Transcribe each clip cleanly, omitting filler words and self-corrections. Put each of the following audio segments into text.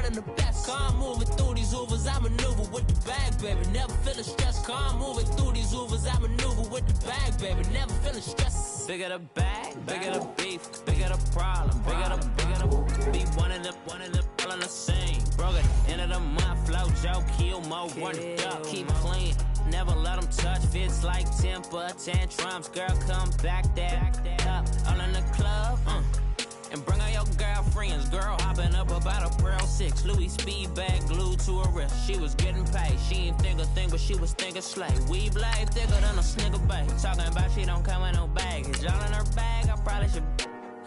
running the best. Car moving through these Ubers, I maneuver with the bag, baby. Never feeling stressed. Car moving through these Ubers, I maneuver with the bag, baby. Never feeling stressed. Bigger the bag, bigger the beef, bigger the problem, bigger the beef. One of the all in the same. Broke it, end of the month, flow, Joe, kill, mo, run it up, keep clean. Never let them touch, fits like temper tantrums. Girl, come back that up, all in the club, and bring all your girlfriends. Girl hopping up about a Pearl 6. Louis speed bag glued to her wrist. She was getting paid. She ain't think a thing, but she was thinking slay. We blade thicker than a snigger bag. Talking about she don't come with no baggage. All in her bag, I probably should.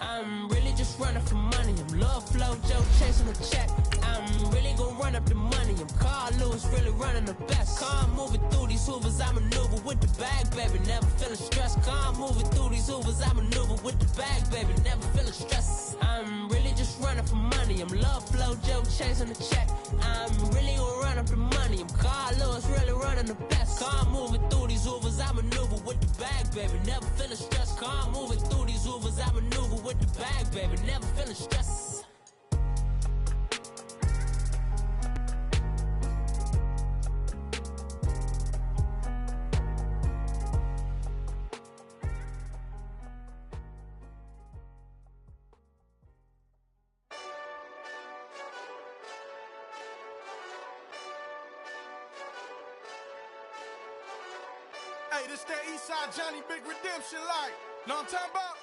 I'm really just running for money. I'm love flow, Joe chasing a check. I'm really gonna run up the money. I'm Carl Lewis, really running the best. Car moving through these Hoovers, I maneuver with the bag, baby. Never feeling stressed. Car moving through these Hoovers, I maneuver with the bag, baby. Never feeling stressed. I'm really just running for money. I'm love flow, Joe chasing a check. I'm really gonna run up the money. I'm Carl Lewis, really running the best. Car moving through these Hoovers, I maneuver with the bag, baby. Never feeling stressed. Car moving through these Hoovers, I maneuver with the bag, baby. Never feeling stressed. Hey, this that Eastside Johnny Big Redemption like. Know what I'm talking about?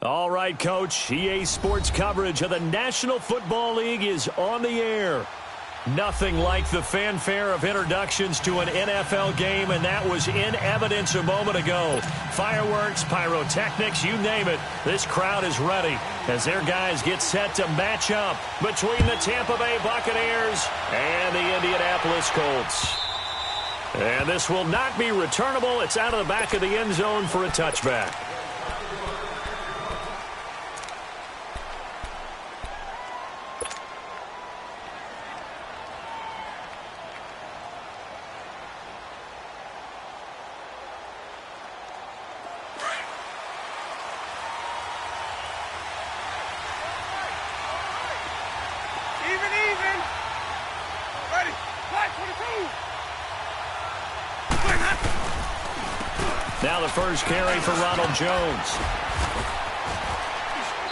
All right, Coach. EA Sports coverage of the National Football League is on the air. Nothing like the fanfare of introductions to an NFL game, and that was in evidence a moment ago. Fireworks, pyrotechnics, you name it. This crowd is ready as their guys get set to match up between the Tampa Bay Buccaneers and the Indianapolis Colts. And this will not be returnable. It's out of the back of the end zone for a touchback. Even. Ready. Flag 22. Now the first carry for Ronald Jones.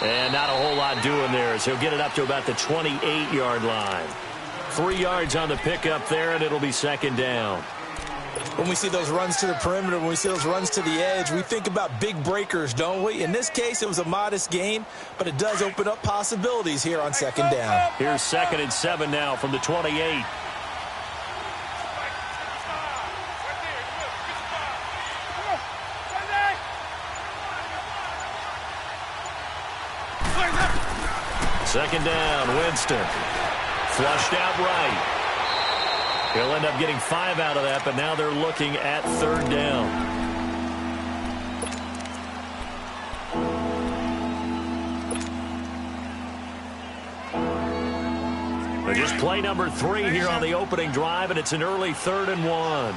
And not a whole lot doing there, as he'll get it up to about the 28-yard line. 3 yards on the pickup there, and it'll be second down. When we see those runs to the perimeter, when we see those runs to the edge, we think about big breakers, don't we? In this case, it was a modest gain, but it does open up possibilities here on second down. Here's 2nd and 7 now from the 28. Second down, Winston. Flushed out right. He'll end up getting 5 out of that, but now they're looking at third down. But just play number 3 here on the opening drive, and it's an early 3rd and 1.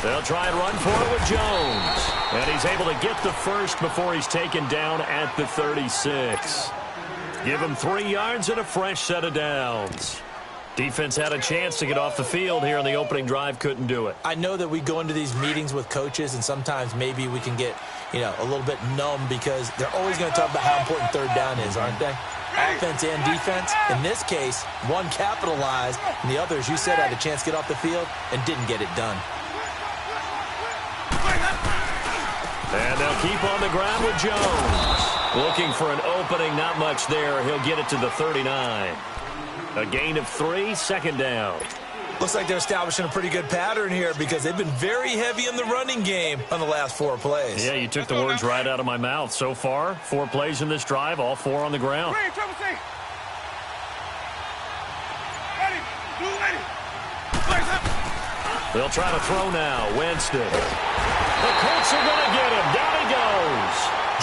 They'll try and run for it with Jones. And he's able to get the first before he's taken down at the 36. Give him 3 yards and a fresh set of downs. Defense had a chance to get off the field here on the opening drive, couldn't do it. I know that we go into these meetings with coaches, and sometimes maybe we can get, a little bit numb because they're always going to talk about how important third down is, aren't they? Offense and defense. In this case, one capitalized, and the other, as you said, had a chance to get off the field and didn't get it done. And they'll keep on the ground with Jones. Looking for an opening, not much there. He'll get it to the 39. A gain of 3, second down. Looks like they're establishing a pretty good pattern here because they've been very heavy in the running game on the last 4 plays. Yeah, you took the words right out of my mouth. So far, 4 plays in this drive, all 4 on the ground. They'll try to throw now. Winston. The Colts are going to get him. Down he goes.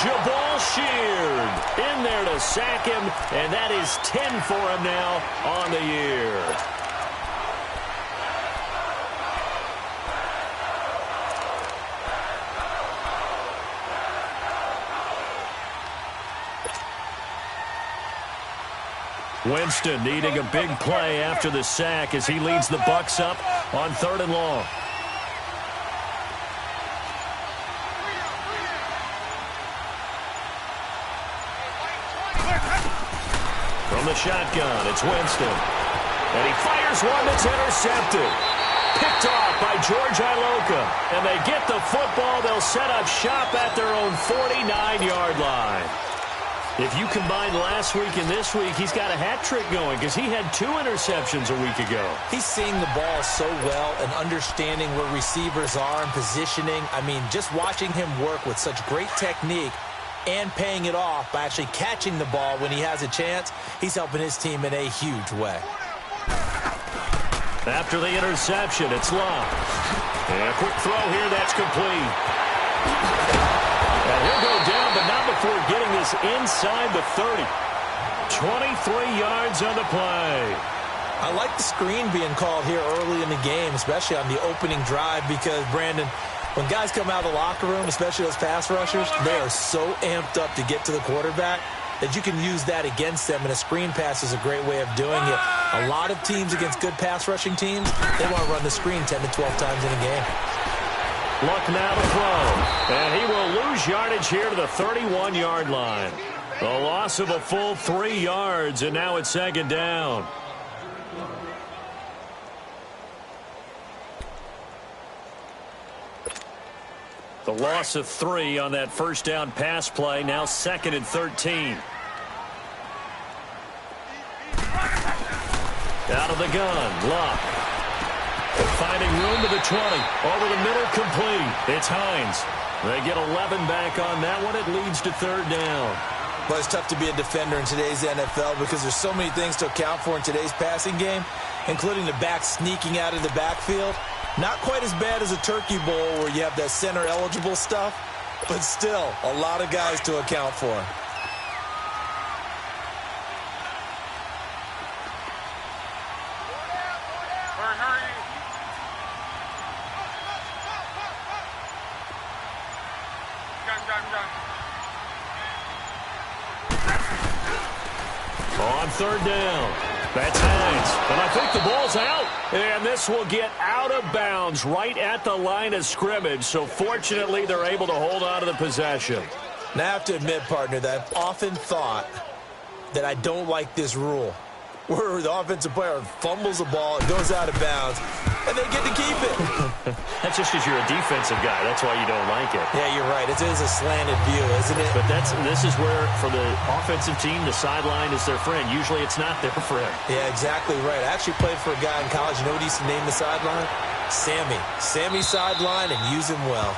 Jabal Sheard in there to sack him, and that is 10 for him now on the year. Winston needing a big play after the sack as he leads the Bucs up on 3rd and long. From the shotgun, it's Winston. And he fires one that's intercepted. Picked off by George Iloka. And they get the football. They'll set up shop at their own 49-yard line. If you combine last week and this week, he's got a hat trick going because he had 2 interceptions a week ago. He's seeing the ball so well and understanding where receivers are and positioning. I mean, just watching him work with such great technique and paying it off by actually catching the ball when he has a chance, he's helping his team in a huge way. After the interception, it's Love. And a quick throw here, that's complete. And he'll go down, but not before getting this inside the 30. 23 yards on the play. I like the screen being called here early in the game, especially on the opening drive, because, Brandon, when guys come out of the locker room, especially those pass rushers, they are so amped up to get to the quarterback that you can use that against them, and a screen pass is a great way of doing it. A lot of teams against good pass rushing teams, they want to run the screen 10 to 12 times in a game. Luck now to throw. And he will lose yardage here to the 31-yard line. The loss of a full 3 yards, and now it's 2nd down. The loss of 3 on that first down pass play, now 2nd and 13. Out of the gun, Luck. Finding room to the 20. Over the middle, complete. It's Hines. They get 11 back on that one. It leads to 3rd down. Well, it's tough to be a defender in today's NFL because there's so many things to account for in today's passing game, including the back sneaking out of the backfield. Not quite as bad as a turkey bowl where you have that center-eligible stuff, but still a lot of guys to account for. On 3rd down, that's Hines. And I think the ball's out. And this will get out of bounds right at the line of scrimmage. So fortunately, they're able to hold on to the possession. Now, I have to admit, partner, that I've often thought that I don't like this rule, where the offensive player fumbles the ball, it goes out of bounds, and they get to keep it. That's just because you're a defensive guy. That's why you don't like it. Yeah, you're right. It is a slanted view, isn't it? But this is where, for the offensive team, the sideline is their friend. Usually it's not their friend. Yeah, exactly right. I actually played for a guy in college. You know what he used to name the sideline? Sammy. Sammy sideline, and use him well.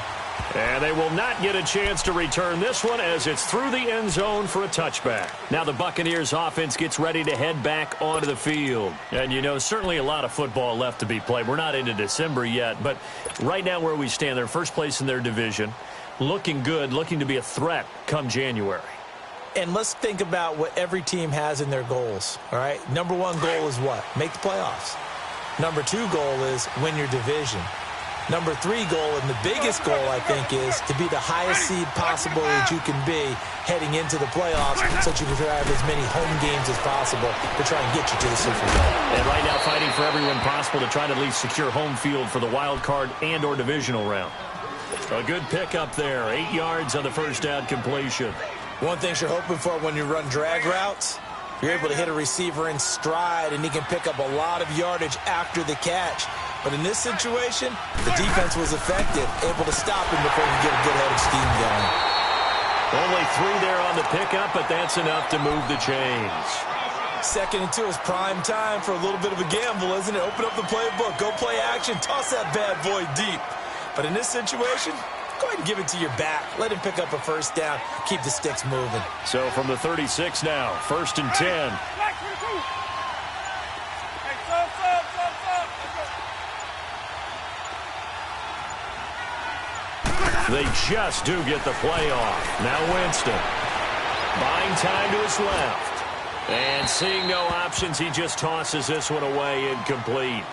And they will not get a chance to return this one as it's through the end zone for a touchback. Now the Buccaneers offense gets ready to head back onto the field. And, you know, certainly a lot of football left to be played. We're not into December yet, but right now where we stand, they're first place in their division. Looking good, looking to be a threat come January. And let's think about what every team has in their goals, all right? Number 1 goal is what? Make the playoffs. Number 2 goal is win your division. Number 3 goal, and the biggest goal, I think, is to be the highest seed possible that you can be heading into the playoffs so that you can have as many home games as possible to try and get you to the Super Bowl. And right now fighting for everyone possible to try to at least secure home field for the wild card and or divisional round. A good pickup there. 8 yards on the first down completion. One thing you're hoping for when you run drag routes, you're able to hit a receiver in stride, and he can pick up a lot of yardage after the catch. But in this situation, the defense was effective, able to stop him before he could get a good head of steam going. Only 3 there on the pickup, but that's enough to move the chains. 2nd and 2 is prime time for a little bit of a gamble, isn't it? Open up the playbook, go play action, toss that bad boy deep. But in this situation, go ahead and give it to your back. Let him pick up a first down, keep the sticks moving. So from the 36 now, 1st and 10. They just do get the play off. Now Winston. Buying time to his left. And seeing no options, he just tosses this one away incomplete.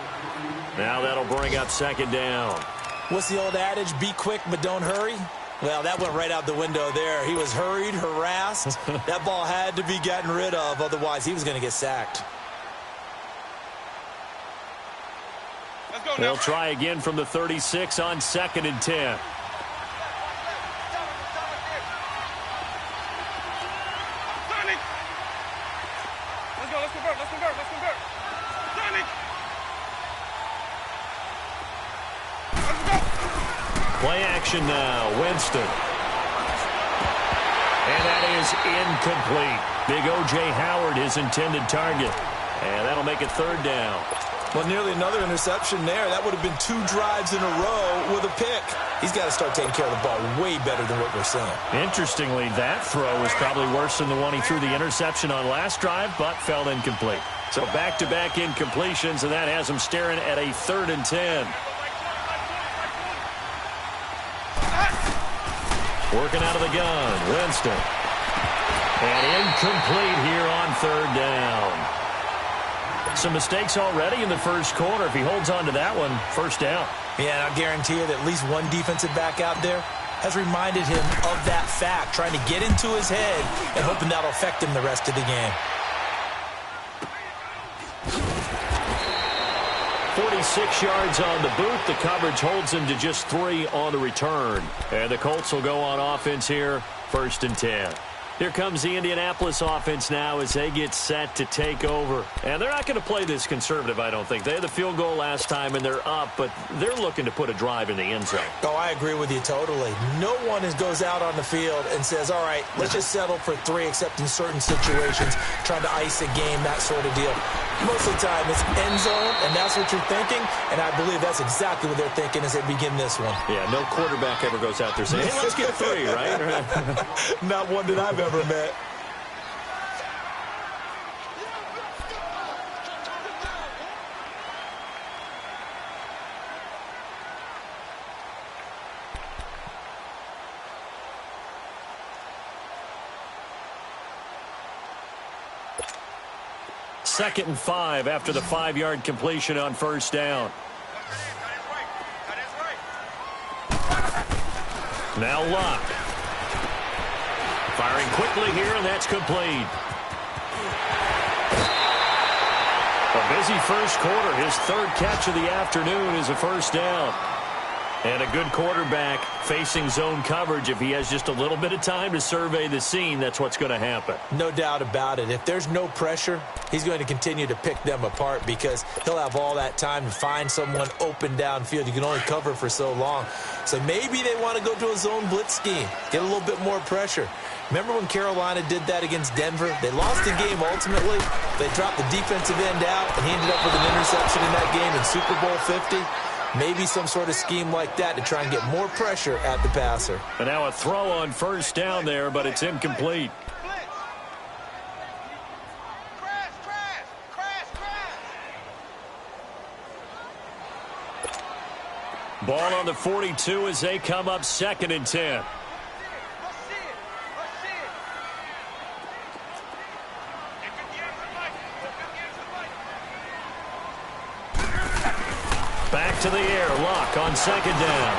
Now that'll bring up 2nd down. What's the old adage? Be quick, but don't hurry. Well, that went right out the window there. He was hurried, harassed. That ball had to be gotten rid of, otherwise he was going to get sacked. They'll try again from the 36 on 2nd and 10. Let's convert. Play action now. Winston. And that is incomplete. Big O.J. Howard, his intended target. And that'll make it 3rd down. Well, nearly another interception there. That would have been 2 drives in a row with a pick. He's got to start taking care of the ball way better than what we're seeing. Interestingly, that throw was probably worse than the one he threw the interception on last drive, but fell incomplete. So back-to-back incompletions, and that has him staring at a 3rd and 10. Working out of the gun, Winston. And incomplete here on 3rd down. Some mistakes already in the first quarter. If he holds on to that one, 1st down. Yeah, and I'll guarantee you that at least one defensive back out there has reminded him of that fact, trying to get into his head and hoping that'll affect him the rest of the game. 46 yards on the boot. The coverage holds him to just 3 on the return. And the Colts will go on offense here, 1st and 10. Here comes the Indianapolis offense now as they get set to take over. And they're not going to play this conservative, I don't think. They had the field goal last time, and they're up, but they're looking to put a drive in the end zone. Oh, I agree with you totally. No one goes out on the field and says, all right, let's just settle for 3, except in certain situations, trying to ice a game, that sort of deal. Most of the time, it's end zone, and that's what you're thinking, and I believe that's exactly what they're thinking as they begin this one. Yeah, no quarterback ever goes out there saying, hey, let's get 3, right? Not one that I've ever met. Second and 5 after the 5-yard completion on 1st down. Now Locke. Firing quickly here, and that's complete. A busy first quarter. His 3rd catch of the afternoon is a 1st down. And a good quarterback facing zone coverage. If he has just a little bit of time to survey the scene, that's what's going to happen. No doubt about it. If there's no pressure, he's going to continue to pick them apart because he'll have all that time to find someone open downfield. You can only cover for so long. So maybe they want to go to a zone blitz scheme, get a little bit more pressure. Remember when Carolina did that against Denver? They lost the game ultimately. They dropped the defensive end out, and he ended up with an interception in that game in Super Bowl 50. Maybe some sort of scheme like that to try and get more pressure at the passer. And now a throw on 1st down there, but it's incomplete. Ball on the 42 as they come up 2nd and 10. Back to the air. Locke on 2nd down.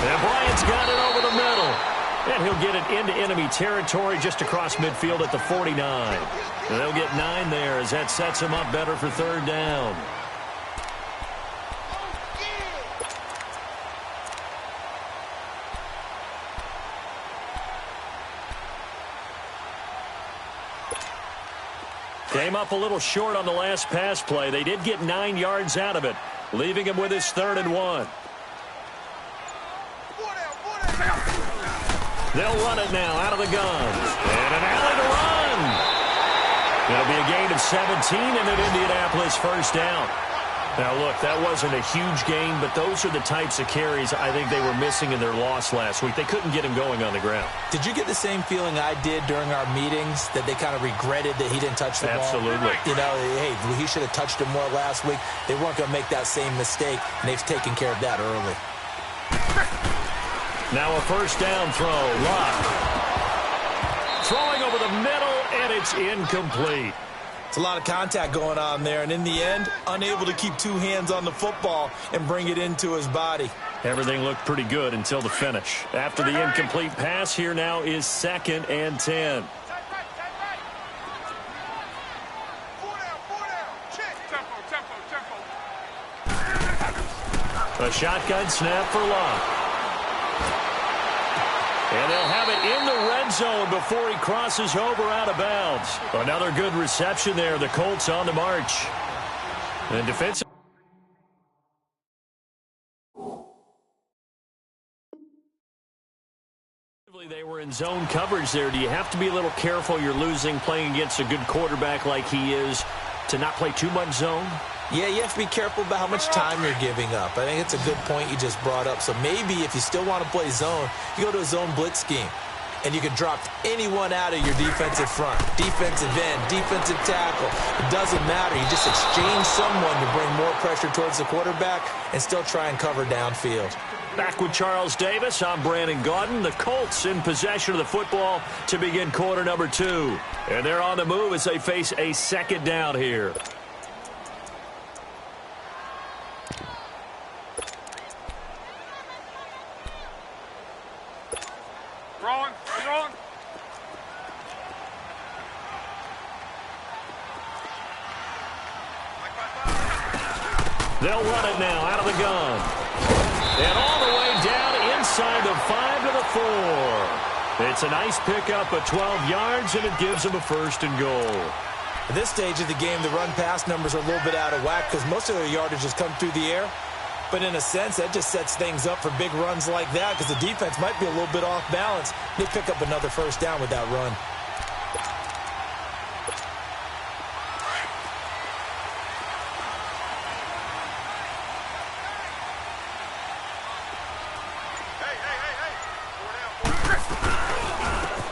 And Bryant's got it over the middle. And he'll get it into enemy territory just across midfield at the 49. And they'll get 9 there as that sets him up better for 3rd down. Came up a little short on the last pass play. They did get 9 yards out of it, leaving him with his 3rd and 1. They'll run it now out of the gun. And an alley to run. It'll be a gain of 17 and an Indianapolis 1st down. Now, look, that wasn't a huge gain, but those are the types of carries I think they were missing in their loss last week. They couldn't get him going on the ground. Did you get the same feeling I did during our meetings, that they kind of regretted that he didn't touch the ball? Absolutely. You know, hey, he should have touched him more last week. They weren't going to make that same mistake, and they've taken care of that early. Now a 1st down throw. Locke. Throwing over the middle, and it's incomplete. It's a lot of contact going on there, and in the end, unable to keep 2 hands on the football and bring it into his body. Everything looked pretty good until the finish. After the incomplete pass, here now is 2nd and 10. A shotgun snap for Locke. And they'll have it in the red zone before he crosses over out of bounds. Another good reception there. The Colts on the march. And defensive. They were in zone coverage there. Do you have to be a little careful? You're losing playing against a good quarterback like he is to not play too much zone? Yeah, you have to be careful about how much time you're giving up. I think it's a good point you just brought up. So maybe if you still want to play zone, you go to a zone blitz scheme. And you can drop anyone out of your defensive front. Defensive end, defensive tackle. It doesn't matter. You just exchange someone to bring more pressure towards the quarterback and still try and cover downfield. Back with Charles Davis, I'm Brandon Gaudin. The Colts in possession of the football to begin quarter number 2. And they're on the move as they face a 2nd down here. They'll run it now out of the gun. And all the way down inside the 5 to the 4. It's a nice pickup of 12 yards, and it gives them a 1st and goal. At this stage of the game, the run-pass numbers are a little bit out of whack because most of their yardage has come through the air. But in a sense, that just sets things up for big runs like that because the defense might be a little bit off balance. They pick up another 1st down with that run.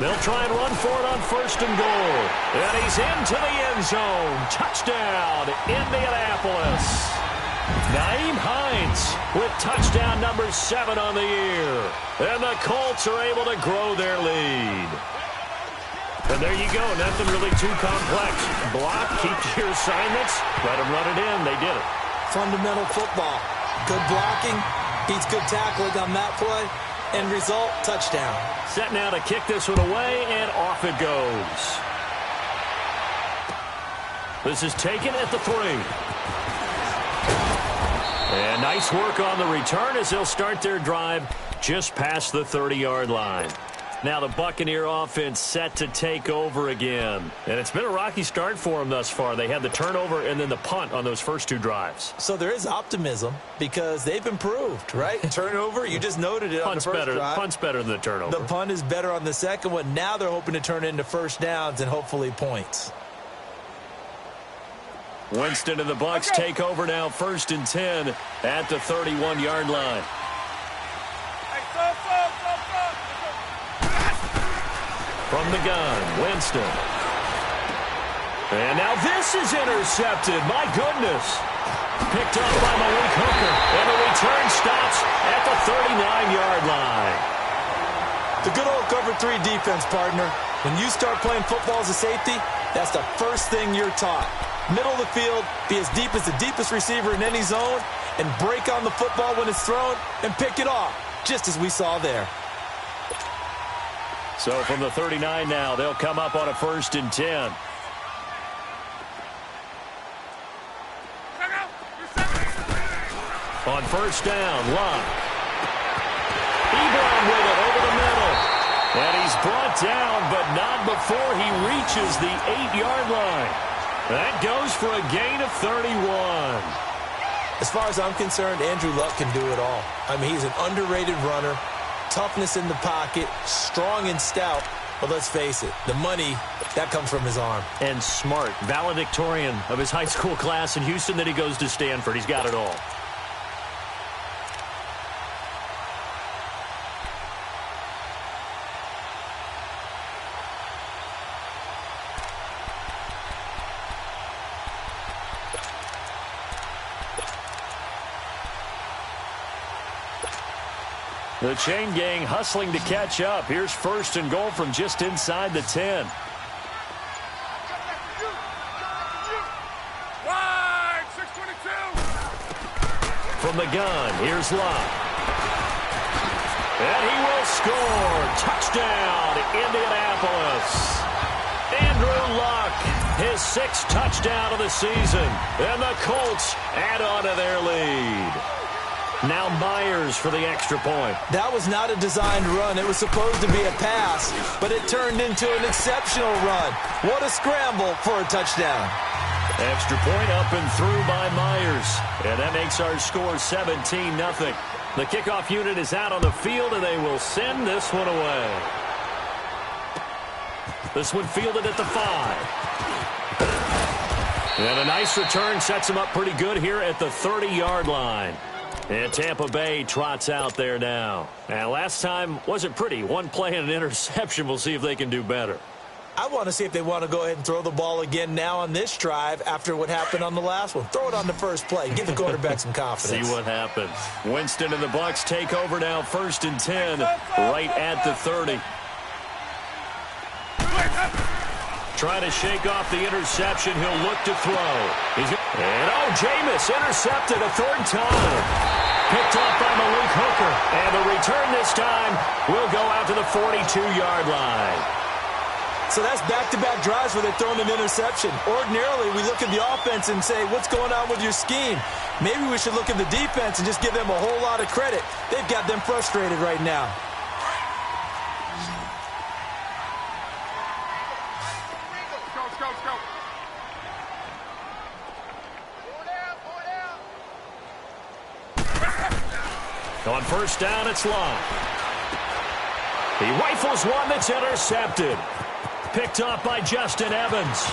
They'll try and run for it on 1st and goal. And he's into the end zone. Touchdown, Indianapolis. Nyheim Hines with touchdown number 7 on the year. And the Colts are able to grow their lead. And there you go. Nothing really too complex. Block, keep your assignments, let them run it in. They did it. Fundamental football. Good blocking, beats good tackling on that play. End result, touchdown. Set now to kick this one away, and off it goes. This is taken at the 3. And nice work on the return as they'll start their drive just past the 30-yard line. Now the Buccaneer offense set to take over again. And it's been a rocky start for them thus far. They had the turnover and then the punt on those first 2 drives. So there is optimism because they've improved, right? Turnover, you just noted it on the first drive. Punt's better than the turnover. The punt is better on the second one. Now they're hoping to turn into 1st downs and hopefully points. Winston and the Bucs take over now 1st and 10 at the 31-yard line. From the gun, Winston. And now this is intercepted. My goodness. Picked up by Malik Hooker. And the return stops at the 39-yard line. The good old cover 3 defense, partner. When you start playing football as a safety, that's the first thing you're taught. Middle of the field, be as deep as the deepest receiver in any zone, and break on the football when it's thrown and pick it off, just as we saw there. So from the 39 now, they'll come up on a 1st and 10. On 1st down, Locke. Ebron with it over the middle. And he's brought down, but not before he reaches the 8-yard line. That goes for a gain of 31. As far as I'm concerned, Andrew Luck can do it all. I mean, he's an underrated runner. Toughness in the pocket, strong and stout. But let's face it, the money, that comes from his arm. And smart, valedictorian of his high school class in Houston. Then he goes to Stanford. He's got it all. The chain gang hustling to catch up. Here's 1st and goal from just inside the 10. Wide, 622. From the gun, here's Locke. score. Touchdown, Indianapolis. Andrew Luck, his 6th touchdown of the season. And the Colts add on to their lead. Now Myers for the extra point. That was not a designed run. It was supposed to be a pass, but it turned into an exceptional run. What a scramble for a touchdown. Extra point up and through by Myers. And that makes our score 17-0. The kickoff unit is out on the field, and they will send this one away. This one fielded at the 5. And a nice return sets him up pretty good here at the 30-yard line. And Tampa Bay trots out there now. And last time wasn't pretty. One play and an interception. We'll see if they can do better. I want to see if they want to go ahead and throw the ball again now on this drive after what happened on the last one. Throw it on the first play. Give the quarterback some confidence. See what happens. Winston and the Bucs take over now, 1st and 10, right at the 30. Trying to shake off the interception. He'll look to throw. Jameis intercepted a 3rd time. Picked off by Malik Hooker. And the return this time will go out to the 42-yard line. So that's back-to-back drives where they're throwing an interception. Ordinarily, we look at the offense and say, what's going on with your scheme? Maybe we should look at the defense and just give them a whole lot of credit. They've got them frustrated right now. On 1st down, it's Long. He rifles one that's intercepted. Picked off by Justin Evans.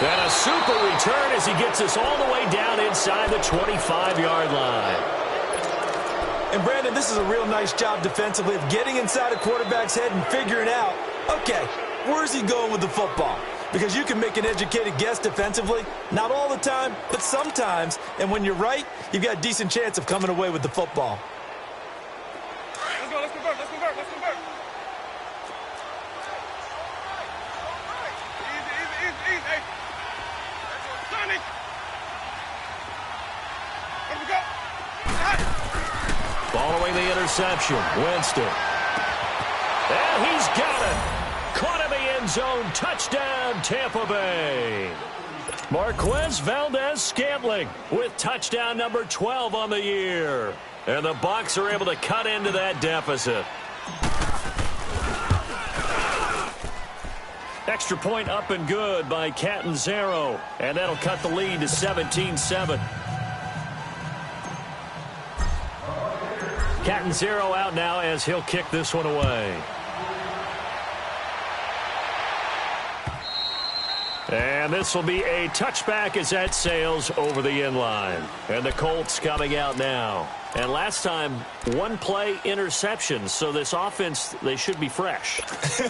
And a super return as he gets us all the way down inside the 25-yard line. And, Brandon, this is a real nice job defensively of getting inside a quarterback's head and figuring out, okay, where's he going with the football? Because you can make an educated guess defensively. Not all the time, but sometimes. And when you're right, you've got a decent chance of coming away with the football. Let's convert. Easy. Hey. Sonny. Let me go. Following the interception, Winston. And he's got it. Caught in the end zone. Touchdown, Tampa Bay. Marquez Valdez-Scantling with touchdown number 12 on the year. And the Bucs are able to cut into that deficit. Extra point up and good by Catanzaro. And that'll cut the lead to 17-7. Catanzaro out now as he'll kick this one away. And this will be a touchback as that sails over the end line. And the Colts coming out now. And last time, 1 play interception. So this offense, they should be fresh.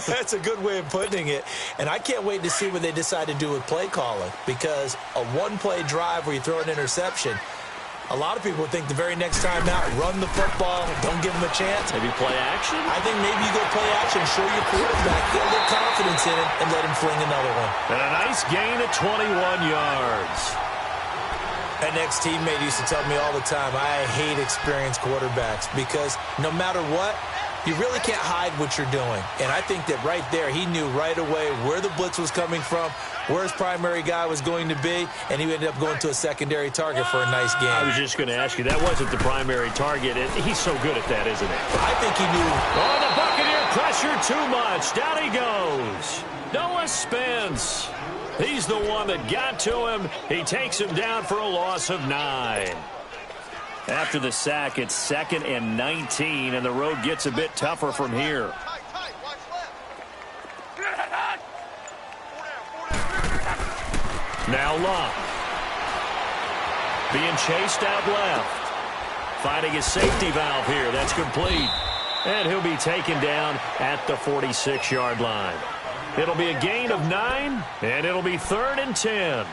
That's a good way of putting it. And I can't wait to see what they decide to do with play calling. Because a 1-play drive where you throw an interception, a lot of people think the very next time out, run the football, don't give them a chance. Maybe play action? I think maybe you go play action, show your quarterback, get a little confidence in it, and let him fling another one. And a nice gain of 21 yards. An ex-teammate used to tell me all the time, I hate experienced quarterbacks because no matter what, you really can't hide what you're doing. And I think that right there, he knew right away where the blitz was coming from, where his primary guy was going to be, and he ended up going to a secondary target for a nice game. I was just going to ask you, that wasn't the primary target. He's so good at that, isn't he? I think he knew. Oh, the Buccaneer pressure too much. Down he goes. Noah Spence. He's the one that got to him. He takes him down for a loss of 9. After the sack, it's 2nd and 19, and the road gets a bit tougher from here. Now Locke. Being chased out left. Finding his safety valve here. That's complete. And he'll be taken down at the 46-yard line. It'll be a gain of 9, and it'll be 3rd and 10.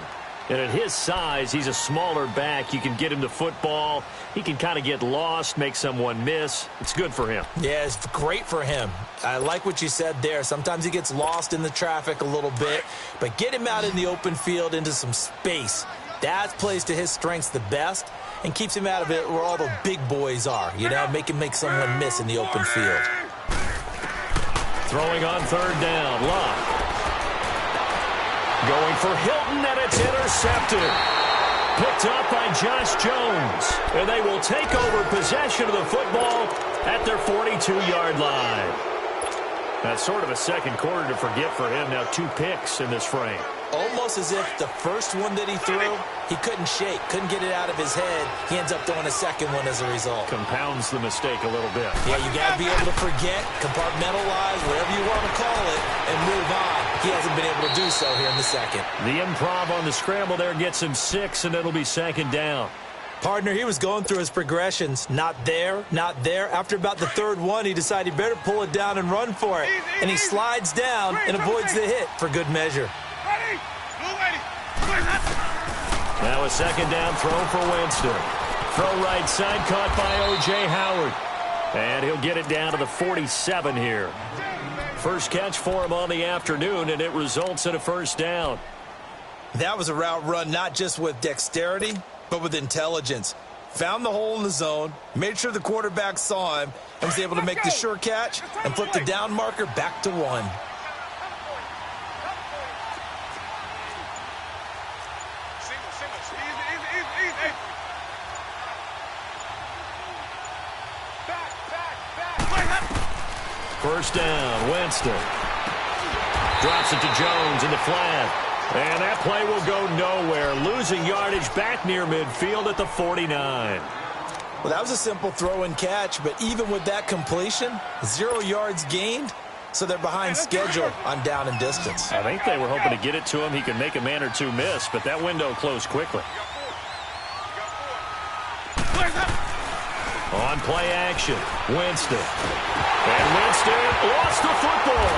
And at his size, he's a smaller back. You can get him to football. He can kind of get lost, make someone miss. It's good for him. Yeah, it's great for him. I like what you said there. Sometimes he gets lost in the traffic a little bit. But get him out in the open field into some space. That plays to his strengths the best. and keeps him out of it where all the big boys are, you know, make someone miss in the open field. Throwing on third down, Locke. Going for Hilton, and it's intercepted. Picked up by Josh Jones, and they will take over possession of the football at their 42-yard line. That's sort of a second quarter to forget for him. Now 2 picks in this frame. Almost as if the first one that he threw, he couldn't shake, couldn't get it out of his head. He ends up throwing a second one as a result. Compounds the mistake a little bit. Yeah, you got to be able to forget, compartmentalize, whatever you want to call it, and move on. He hasn't been able to do so here in the second. The improv on the scramble there gets him 6, and it'll be second down. Partner, he was going through his progressions. Not there, not there. After about the third one, he decided he better pull it down and run for it. And he slides down and avoids the hit for good measure. Now a second down throw for Winston. Throw right side, caught by O.J. Howard. And he'll get it down to the 47 here. First catch for him on the afternoon, and it results in a first down. That was a route run not just with dexterity, but with intelligence. Found the hole in the zone, made sure the quarterback saw him, and was able to make the sure catch and flip the down marker back to 1. First down, Winston. Drops it to Jones in the flat. And that play will go nowhere. Losing yardage back near midfield at the 49. Well, that was a simple throw and catch, but even with that completion, 0 yards gained, so they're behind schedule on down and distance. I think they were hoping to get it to him. He could make a man or two miss, but that window closed quickly. On play action, Winston. And Winston lost the football.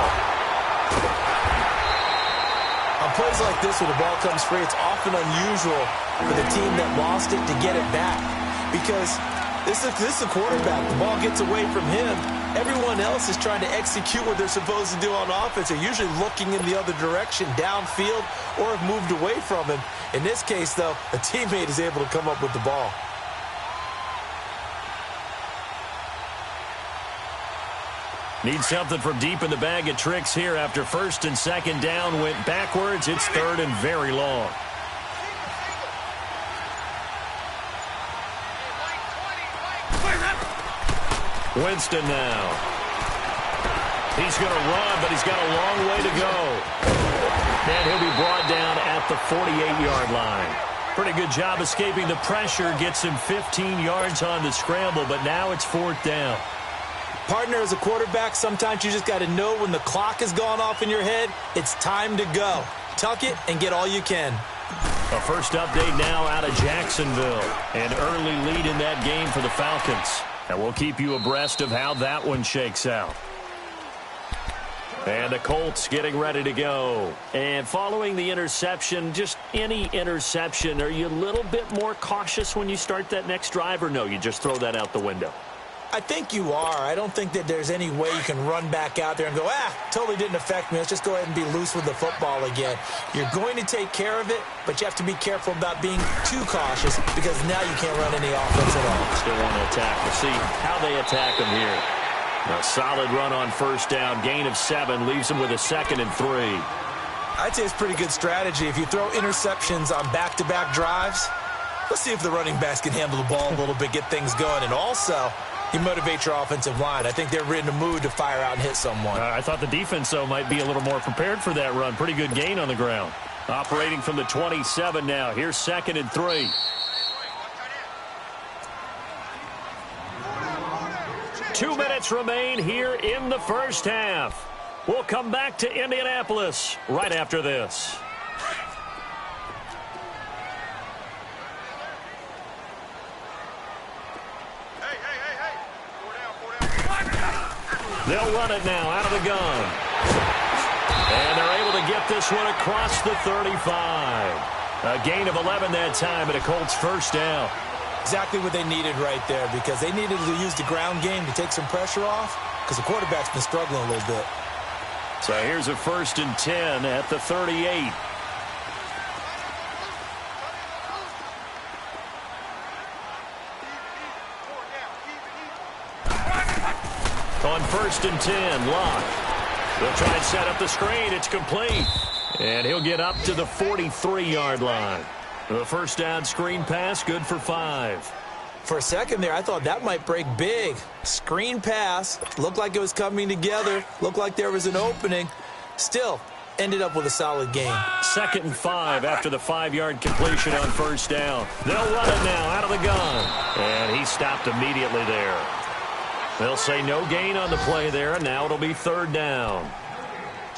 On plays like this, when the ball comes free, it's often unusual for the team that lost it to get it back. Because this is a quarterback. The ball gets away from him. Everyone else is trying to execute what they're supposed to do on offense. They're usually looking in the other direction, downfield, or have moved away from him. In this case, though, a teammate is able to come up with the ball. Need something from deep in the bag of tricks here after first and second down went backwards. It's third and very long. Winston now. He's going to run, but he's got a long way to go. And he'll be brought down at the 48-yard line. Pretty good job escaping the pressure. Gets him 15 yards on the scramble, but now it's fourth down. Partner, as a quarterback, sometimes you just got to know when the clock has gone off in your head, it's time to go. Tuck it and get all you can. A first update now out of Jacksonville. An early lead in that game for the Falcons. And we'll keep you abreast of how that one shakes out. And the Colts getting ready to go. And following the interception, just any interception, are you a little bit more cautious when you start that next drive, or no, you just throw that out the window? I think you are. I don't think that there's any way you can run back out there and go, totally didn't affect me. Let's just go ahead and be loose with the football again. You're going to take care of it, but you have to be careful about being too cautious because now you can't run any offense at all. Still want to attack. We'll see how they attack them here. A solid run on first down. Gain of 7 leaves them with a 2nd and 3. I'd say it's pretty good strategy. If you throw interceptions on back-to-back drives, let's see if the running backs can handle the ball a little bit, get things going, and also you motivate your offensive line. I think they're in the mood to fire out and hit someone. I thought the defense, though, might be a little more prepared for that run. Pretty good gain on the ground. Operating from the 27 now. Here's 2nd and 3. Two minutes remain here in the first half. We'll come back to Indianapolis right after this. They'll run it now out of the gun. And they're able to get this one across the 35. A gain of 11 that time and a Colts first down. Exactly what they needed right there because they needed to use the ground game to take some pressure off because the quarterback's been struggling a little bit. So here's a 1st and 10 at the 38. On 1st and 10, Locke. They'll try and set up the screen. It's complete. And he'll get up to the 43-yard line. The first down screen pass, good for 5. For a second there, I thought that might break big. Screen pass, looked like it was coming together, looked like there was an opening. Still, ended up with a solid game. 2nd and 5 after the 5-yard completion on first down. They'll run it now out of the gun. And he stopped immediately there. They'll say no gain on the play there, and now it'll be 3rd down.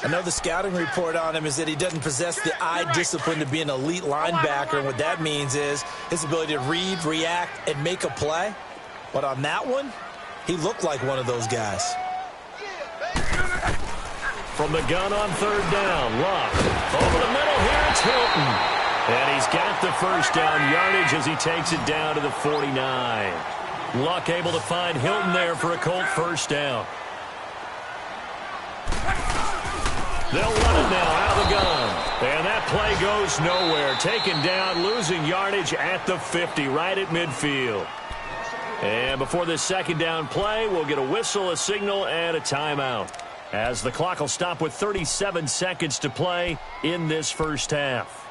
I know the scouting report on him is that he doesn't possess the eye discipline to be an elite linebacker, and what that means is his ability to read, react, and make a play. But on that one, he looked like one of those guys. From the gun on 3rd down, Luck. Over the middle here, it's Hilton. And he's got the first down yardage as he takes it down to the 49. Luck able to find Hilton there for a Colt first down. They'll run it now out of the gun. And that play goes nowhere. Taken down, losing yardage at the 50, right at midfield. And before this 2nd down play, we'll get a whistle, a signal, and a timeout, as the clock will stop with 37 seconds to play in this first half.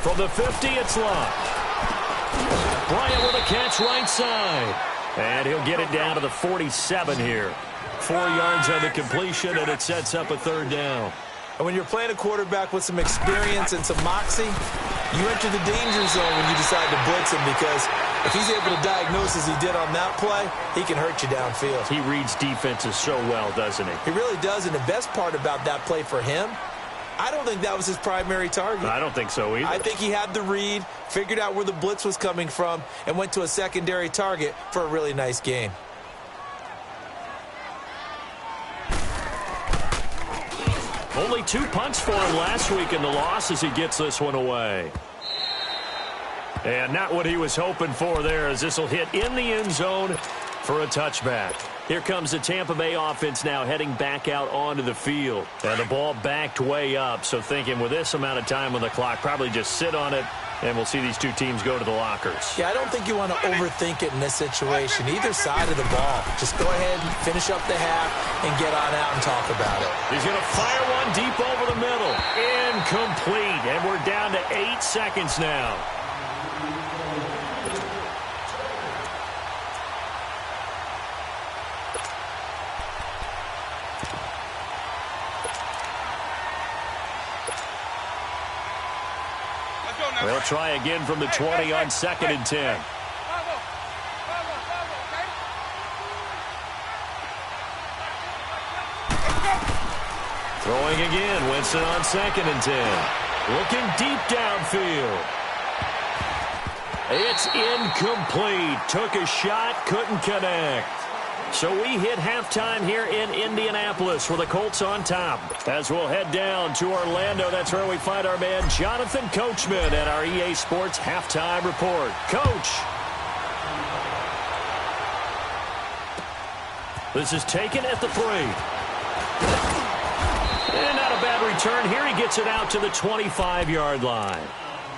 From the 50, it's Locke. Bryant with a catch right side. And he'll get it down to the 47 here. 4 yards on the completion, and it sets up a 3rd down. And when you're playing a quarterback with some experience and some moxie, you enter the danger zone when you decide to blitz him, because if he's able to diagnose as he did on that play, he can hurt you downfield. He reads defenses so well, doesn't he? He really does, and the best part about that play for him, I don't think that was his primary target. I don't think so either. I think he had the read, figured out where the blitz was coming from, and went to a secondary target for a really nice game. Only 2 punts for him last week in the loss as he gets this one away. And not what he was hoping for there, as this will hit in the end zone for a touchback. Here comes the Tampa Bay offense now heading back out onto the field. And the ball backed way up, so thinking with this amount of time on the clock, probably just sit on it, and we'll see these two teams go to the lockers. Yeah, I don't think you want to overthink it in this situation. Either side of the ball. Just go ahead and finish up the half and get on out and talk about it. He's going to fire one deep over the middle. Incomplete, and we're down to 8 seconds now. They'll try again from the 20 on 2nd and 10. Throwing again, Winston on 2nd and 10. Looking deep downfield. It's incomplete. Took a shot, couldn't connect. So we hit halftime here in Indianapolis with the Colts on top. As we'll head down to Orlando, that's where we find our man Jonathan Coachman at our EA Sports Halftime Report. Coach. This is taken at the 3. And not a bad return here. He gets it out to the 25-yard line.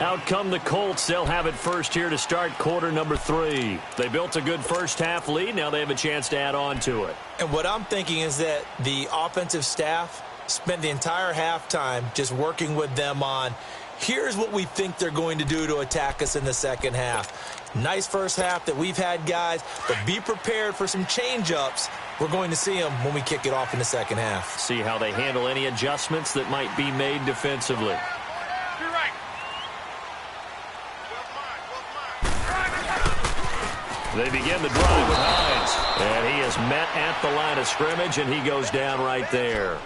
Out come the Colts. They'll have it first here to start quarter number 3. They built a good first half lead. Now they have a chance to add on to it. And what I'm thinking is that the offensive staff spent the entire halftime just working with them on, here's what we think they're going to do to attack us in the second half. Nice first half that we've had, guys, but be prepared for some change-ups. We're going to see them when we kick it off in the second half. See how they handle any adjustments that might be made defensively. They begin the drive with Hines. And he is met at the line of scrimmage, and he goes down right there.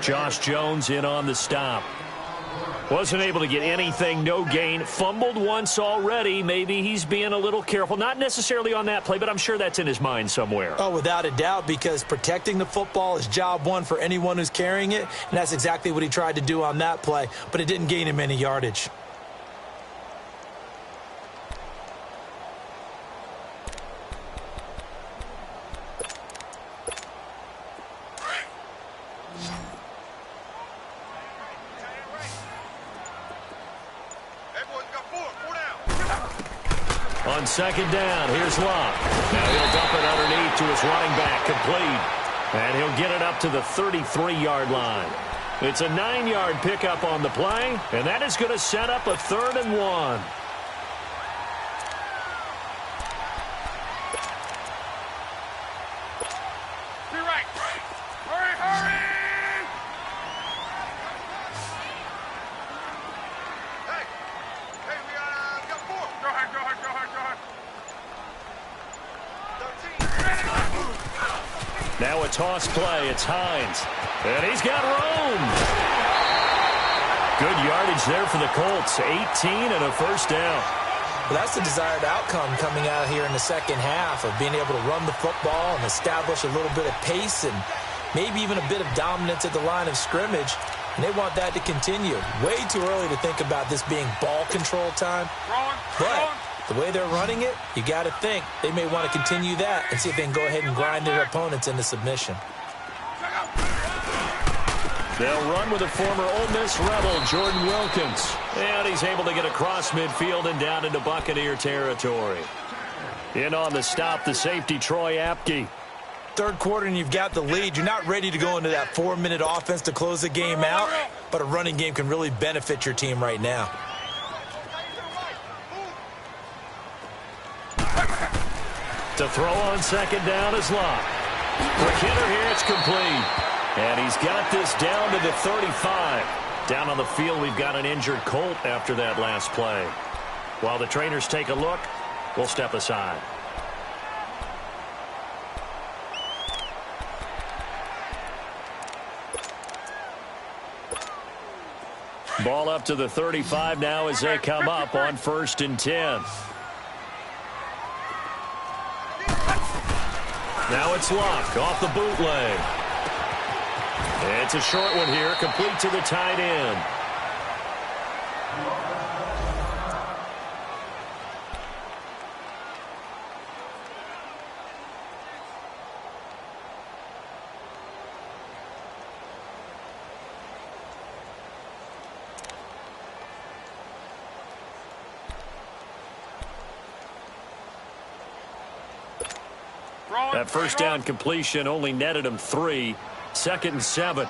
Josh Jones in on the stop. Wasn't able to get anything, no gain. Fumbled once already. Maybe he's being a little careful. Not necessarily on that play, but I'm sure that's in his mind somewhere. Oh, without a doubt, because protecting the football is job one for anyone who's carrying it, and that's exactly what he tried to do on that play, but it didn't gain him any yardage. second down. Here's Love. Now he'll dump it underneath to his running back, complete. And he'll get it up to the 33-yard line. It's a 9-yard pickup on the play, and that is going to set up a 3rd and 1. Now a toss play. It's Hines. And he's got room. Good yardage there for the Colts. 18 and a first down. Well, that's the desired outcome coming out here in the second half of being able to run the football and establish a little bit of pace and maybe even a bit of dominance at the line of scrimmage. And they want that to continue. Way too early to think about this being ball control time. But the way they're running it, you got to think they may want to continue that and see if they can go ahead and grind their opponents into submission. They'll run with a former Ole Miss Rebel, Jordan Wilkins. And he's able to get across midfield and down into Buccaneer territory. In on the stop, the safety, Troy Apke. Third quarter and you've got the lead. You're not ready to go into that 4-minute offense to close the game out, but a running game can really benefit your team right now. To throw on second down is Locke. Quick hitter here, it's complete. And he's got this down to the 35. Down on the field, we've got an injured Colt after that last play. While the trainers take a look, we'll step aside. Ball up to the 35 now as they come up on 1st and 10. Now it's Locke off the bootleg. It's a short one here, complete to the tight end. That first down completion only netted him 3. 2nd and 7.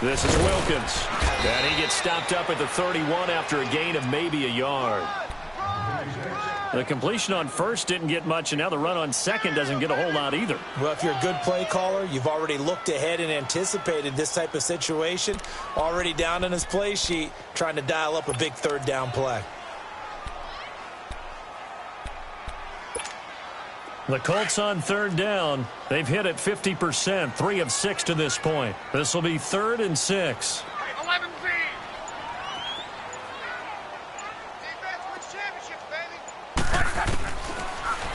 This is Wilkins. And he gets stopped up at the 31 after a gain of maybe a yard. The completion on first didn't get much, and now the run on second doesn't get a whole lot either. Well, if you're a good play caller, you've already looked ahead and anticipated this type of situation. Already down on his play sheet, trying to dial up a big 3rd down play. The Colts on 3rd down. They've hit it 50%, 3 of 6 to this point. This will be 3rd and 6.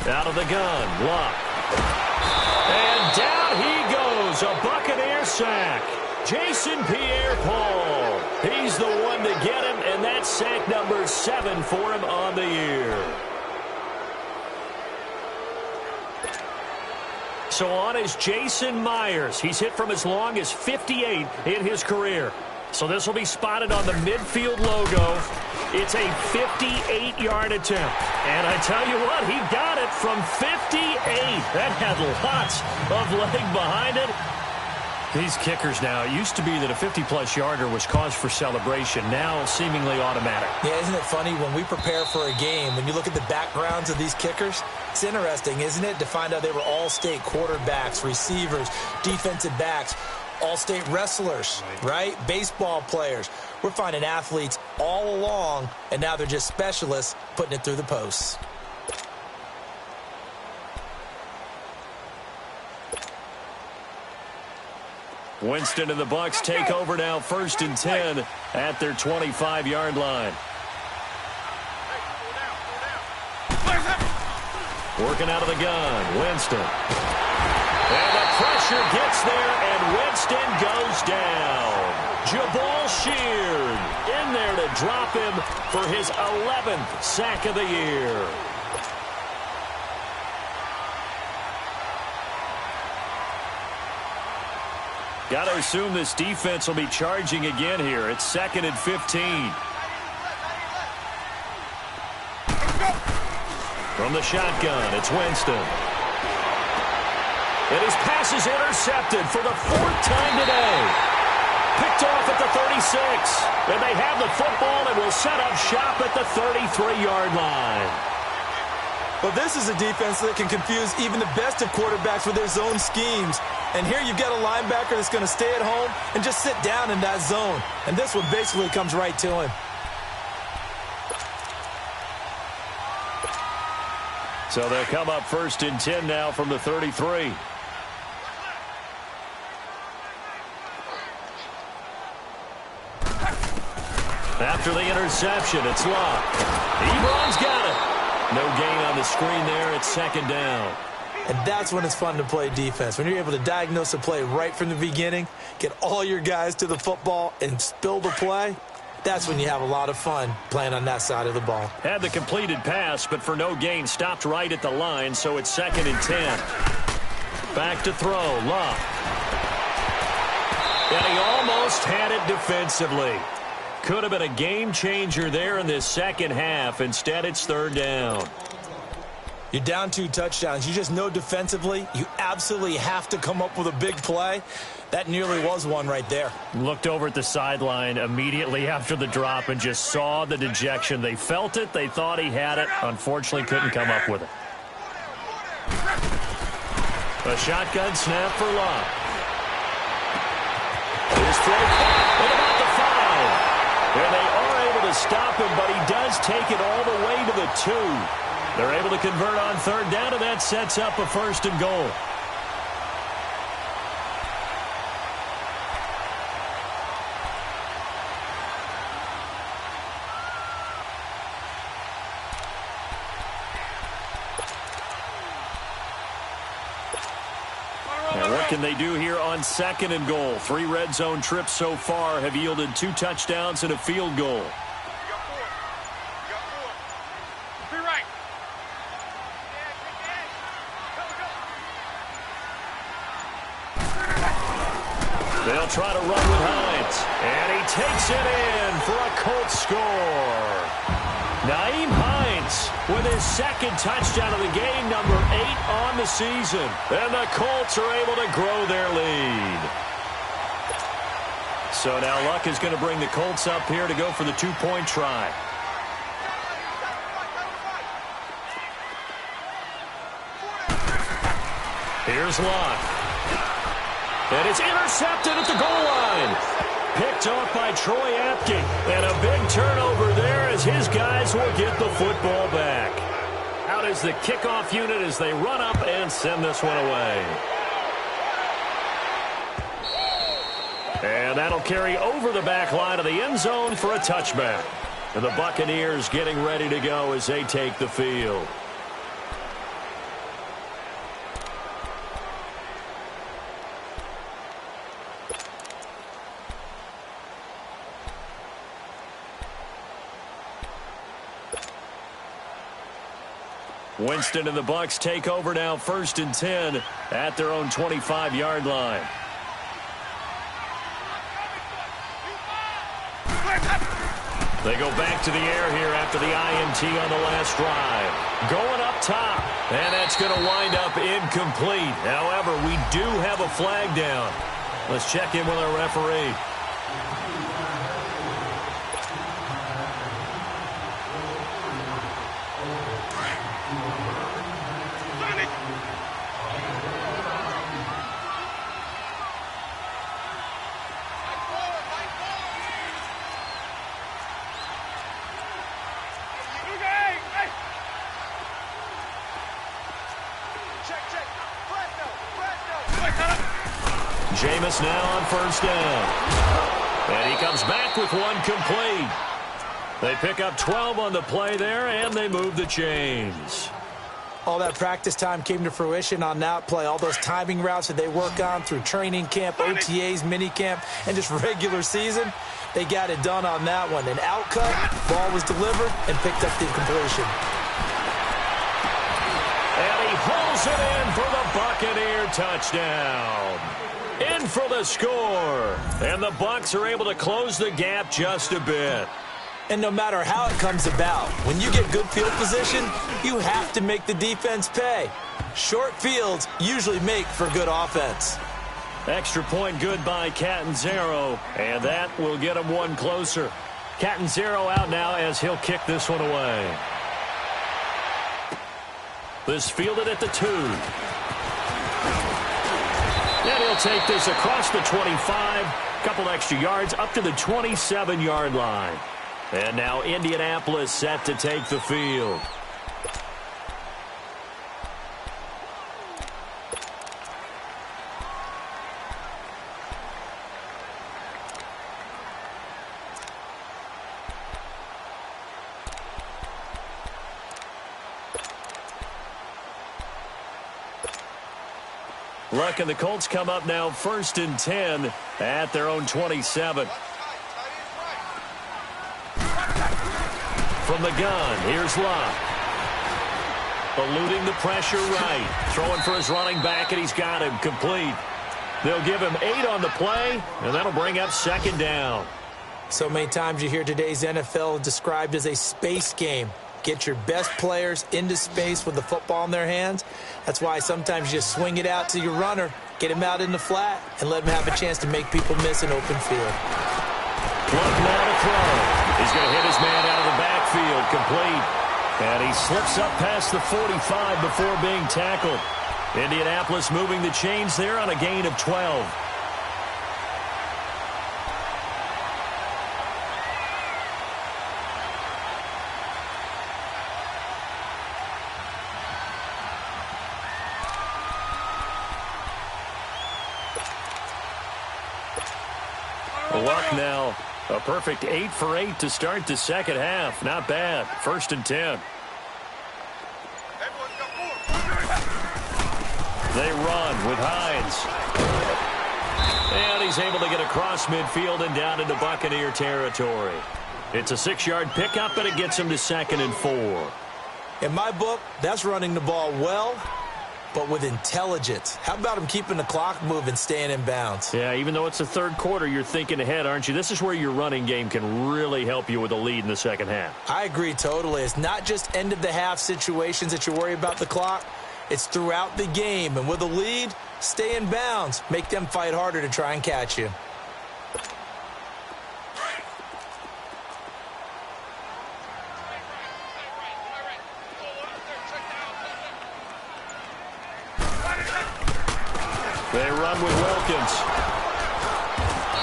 Out of the gun, Locke. And down he goes, a Buccaneer sack. Jason Pierre-Paul. He's the one to get him, and that's sack number 7 for him on the year. So on is Jason Myers. He's hit from as long as 58 in his career. So this will be spotted on the midfield logo. It's a 58-yard attempt. And I tell you what, he got it from 58. That had lots of leg behind it. These kickers now, it used to be that a 50-plus yarder was cause for celebration. Now seemingly automatic. Yeah, isn't it funny when we prepare for a game, when you look at the backgrounds of these kickers, it's interesting, isn't it, to find out they were all-state quarterbacks, receivers, defensive backs, all-state wrestlers, right? Baseball players. We're finding athletes all along, and now they're just specialists putting it through the posts. Winston and the Bucs take over now, 1st and 10 at their 25-yard line. Working out of the gun, Winston. And the pressure gets there, and Winston goes down. Jabal Sheard in there to drop him for his 11th sack of the year. Got to assume this defense will be charging again here. It's 2nd and 15. From the shotgun, it's Winston. And his pass is intercepted for the 4th time today. Picked off at the 36. And they have the football and will set up shop at the 33-yard line. Well, this is a defense that can confuse even the best of quarterbacks with their zone schemes. And here you've got a linebacker that's going to stay at home and just sit down in that zone. And this one basically comes right to him. So they'll come up 1st and 10 now from the 33. After the interception, it's Locke. Ebron's got it. No gain on the screen there. It's 2nd down. And that's when it's fun to play defense. When you're able to diagnose a play right from the beginning, get all your guys to the football, and spill the play, that's when you have a lot of fun playing on that side of the ball. Had the completed pass, but for no gain, stopped right at the line, so it's 2nd and 10. Back to throw, Locke. And he almost had it defensively. Could have been a game changer there in this second half. Instead, it's 3rd down. You're down 2 touchdowns. You just know defensively you absolutely have to come up with a big play. That nearly was one right there. Looked over at the sideline immediately after the drop and just saw the dejection. They felt it. They thought he had it. Unfortunately, couldn't come up with it. A shotgun snap for Locke. His throw at about the 5. And they are able to stop him, but he does take it all the way to the 2. They're able to convert on 3rd down, and that sets up a 1st and goal. And what can they do here on 2nd and goal? 3 red zone trips so far have yielded 2 touchdowns and a field goal. They'll try to run with Hines. And he takes it in for a Colts score. Nyheim Hines with his 2nd touchdown of the game, number 8 on the season. And the Colts are able to grow their lead. So now Luck is going to bring the Colts up here to go for the 2-point try. Here's Luck. And it's intercepted at the goal line. Picked off by Troy Apke. And a big turnover there as his guys will get the football back. Out is the kickoff unit as they run up and send this one away. And that'll carry over the back line of the end zone for a touchback. And the Buccaneers getting ready to go as they take the field. Winston and the Bucs take over now, 1st and 10 at their own 25-yard line. They go back to the air here after the INT on the last drive. Going up top, and that's going to wind up incomplete. However, we do have a flag down. Let's check in with our referee. Jameis now on 1st down. And he comes back with one complete. They pick up 12 on the play there, and they move the chains. All that practice time came to fruition on that play. All those timing routes that they work on through training camp, OTAs, minicamp, and just regular season, they got it done on that one. An outcut, ball was delivered, and picked up the completion. And he hauls it in for the Buccaneer touchdown. In for the score. And the Bucs are able to close the gap just a bit. And no matter how it comes about, when you get good field position, you have to make the defense pay. Short fields usually make for good offense. Extra point good by Catanzaro, and that will get him one closer. Catanzaro out now as he'll kick this one away. This fielded at the 2. And he'll take this across the 25, couple extra yards up to the 27-yard line. And now Indianapolis set to take the field. Luck and the Colts come up now 1st and 10 at their own 27. From the gun, here's Luck. Eluding the pressure right. Throwing for his running back, and he's got him complete. They'll give him 8 on the play, and that'll bring up 2nd down. So many times you hear today's NFL described as a space game. Get your best players into space with the football in their hands. That's why sometimes you just swing it out to your runner, get him out in the flat, and let him have a chance to make people miss an open field. Luck now to throw. He's going to hit his man out of the backfield, complete. And he slips up past the 45 before being tackled. Indianapolis moving the chains there on a gain of 12. Luck now, a perfect 8 for 8 to start the second half. Not bad. 1st and 10. They run with Hines. And he's able to get across midfield and down into Buccaneer territory. It's a 6-yard pickup, and it gets him to 2nd and 4. In my book, that's running the ball well, but with intelligence. How about him keeping the clock moving, staying in bounds? Yeah, even though it's the third quarter, you're thinking ahead, aren't you? This is where your running game can really help you with a lead in the second half. I agree totally. It's not just end-of-the-half situations that you worry about the clock. It's throughout the game. And with a lead, stay in bounds. Make them fight harder to try and catch you. They run with Wilkins.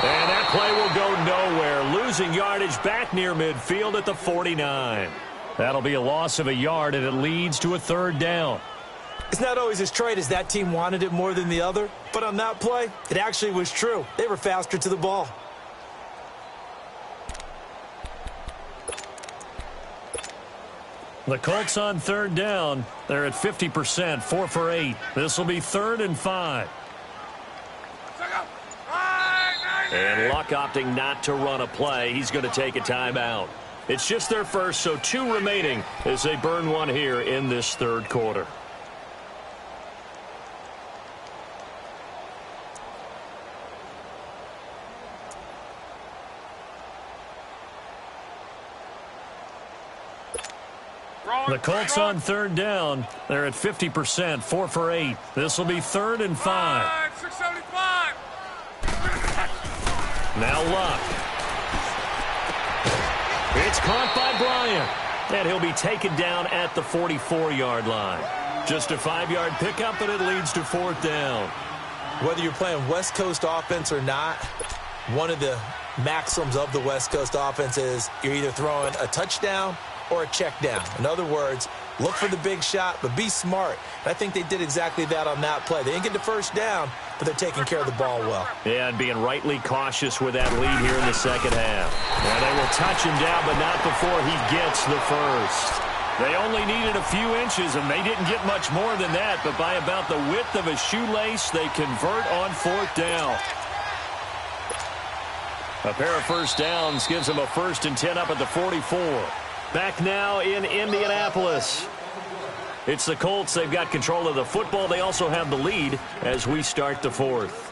And that play will go nowhere. Losing yardage back near midfield at the 49. That'll be a loss of a yard, and it leads to a 3rd down. It's not always as straight as that team wanted it more than the other, but on that play, it actually was true. They were faster to the ball. The Colts on 3rd down. They're at 50%, 4 for 8. This will be 3rd and 5. And Luck opting not to run a play. He's going to take a timeout. It's just their first, so 2 remaining as they burn one here in this 3rd quarter. The Colts on 3rd down. They're at 50%, 4 for 8. This will be 3rd and 5. 675. Now Luck. It's caught by Bryant. And he'll be taken down at the 44-yard line. Just a 5-yard pickup, but it leads to 4th down. Whether you're playing West Coast offense or not, one of the maxims of the West Coast offense is you're either throwing a touchdown or a check down. In other words, look for the big shot, but be smart. And I think they did exactly that on that play. They didn't get the 1st down, but they're taking care of the ball well. Yeah, and being rightly cautious with that lead here in the second half. And they will touch him down, but not before he gets the 1st. They only needed a few inches, and they didn't get much more than that, but by about the width of a shoelace, they convert on 4th down. A pair of 1st downs gives them a 1st and 10 up at the 44. Back now in Indianapolis. It's the Colts. They've got control of the football. They also have the lead as we start the 4th.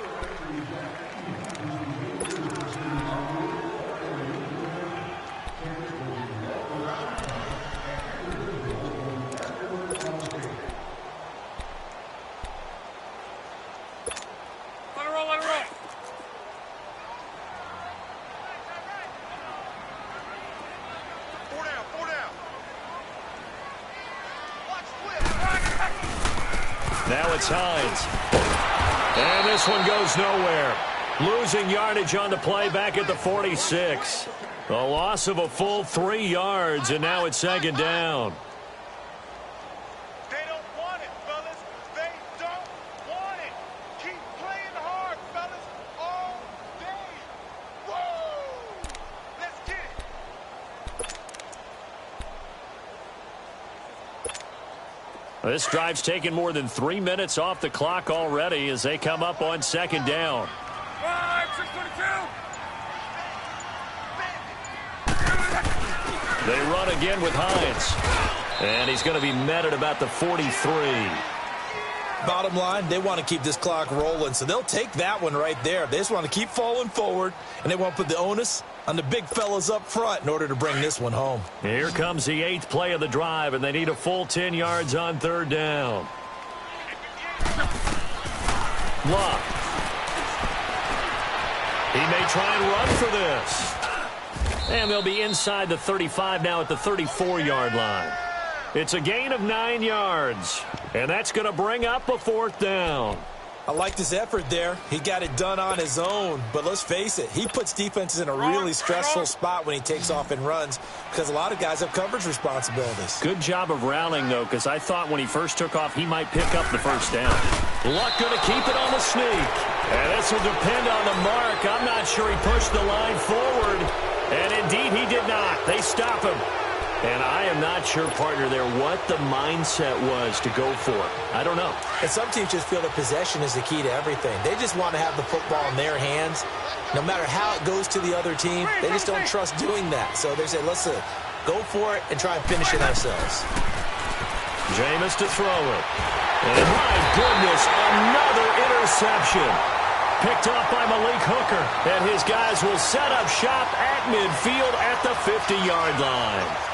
Now it's Hines. And this one goes nowhere. Losing yardage on the play back at the 46. A loss of a full 3 yards, and now it's second down. They don't want it, fellas. They don't want it. Keep playing hard, fellas, all day. Woo! Let's get it. This drive's taken more than 3 minutes off the clock already as they come up on second down. 622. They run again with Hines. And he's going to be met at about the 43. Bottom line, they want to keep this clock rolling, so they'll take that one right there. They just want to keep falling forward, and they want to put the onus on the big fellas up front in order to bring this one home. Here comes the 8th play of the drive, and they need a full 10 yards on third down. Luck. He may try and run for this. And they'll be inside the 35 now at the 34-yard line. It's a gain of 9 yards, and that's going to bring up a fourth down. I liked his effort there. He got it done on his own. But let's face it, he puts defenses in a really stressful spot when he takes off and runs because a lot of guys have coverage responsibilities. Good job of rallying, though, because I thought when he first took off, he might pick up the first down. Luck going to keep it on the sneak. And this will depend on the mark. I'm not sure he pushed the line forward. And indeed, he did not. They stop him. And I am not sure, partner, there what the mindset was to go for it. I don't know. And some teams just feel that possession is the key to everything. They just want to have the football in their hands. No matter how it goes to the other team, they just don't trust doing that. So they say, let's go for it and try and finish it ourselves. Jameis to throw it. And my goodness, another interception. Picked off by Malik Hooker. And his guys will set up shop at midfield at the 50-yard line.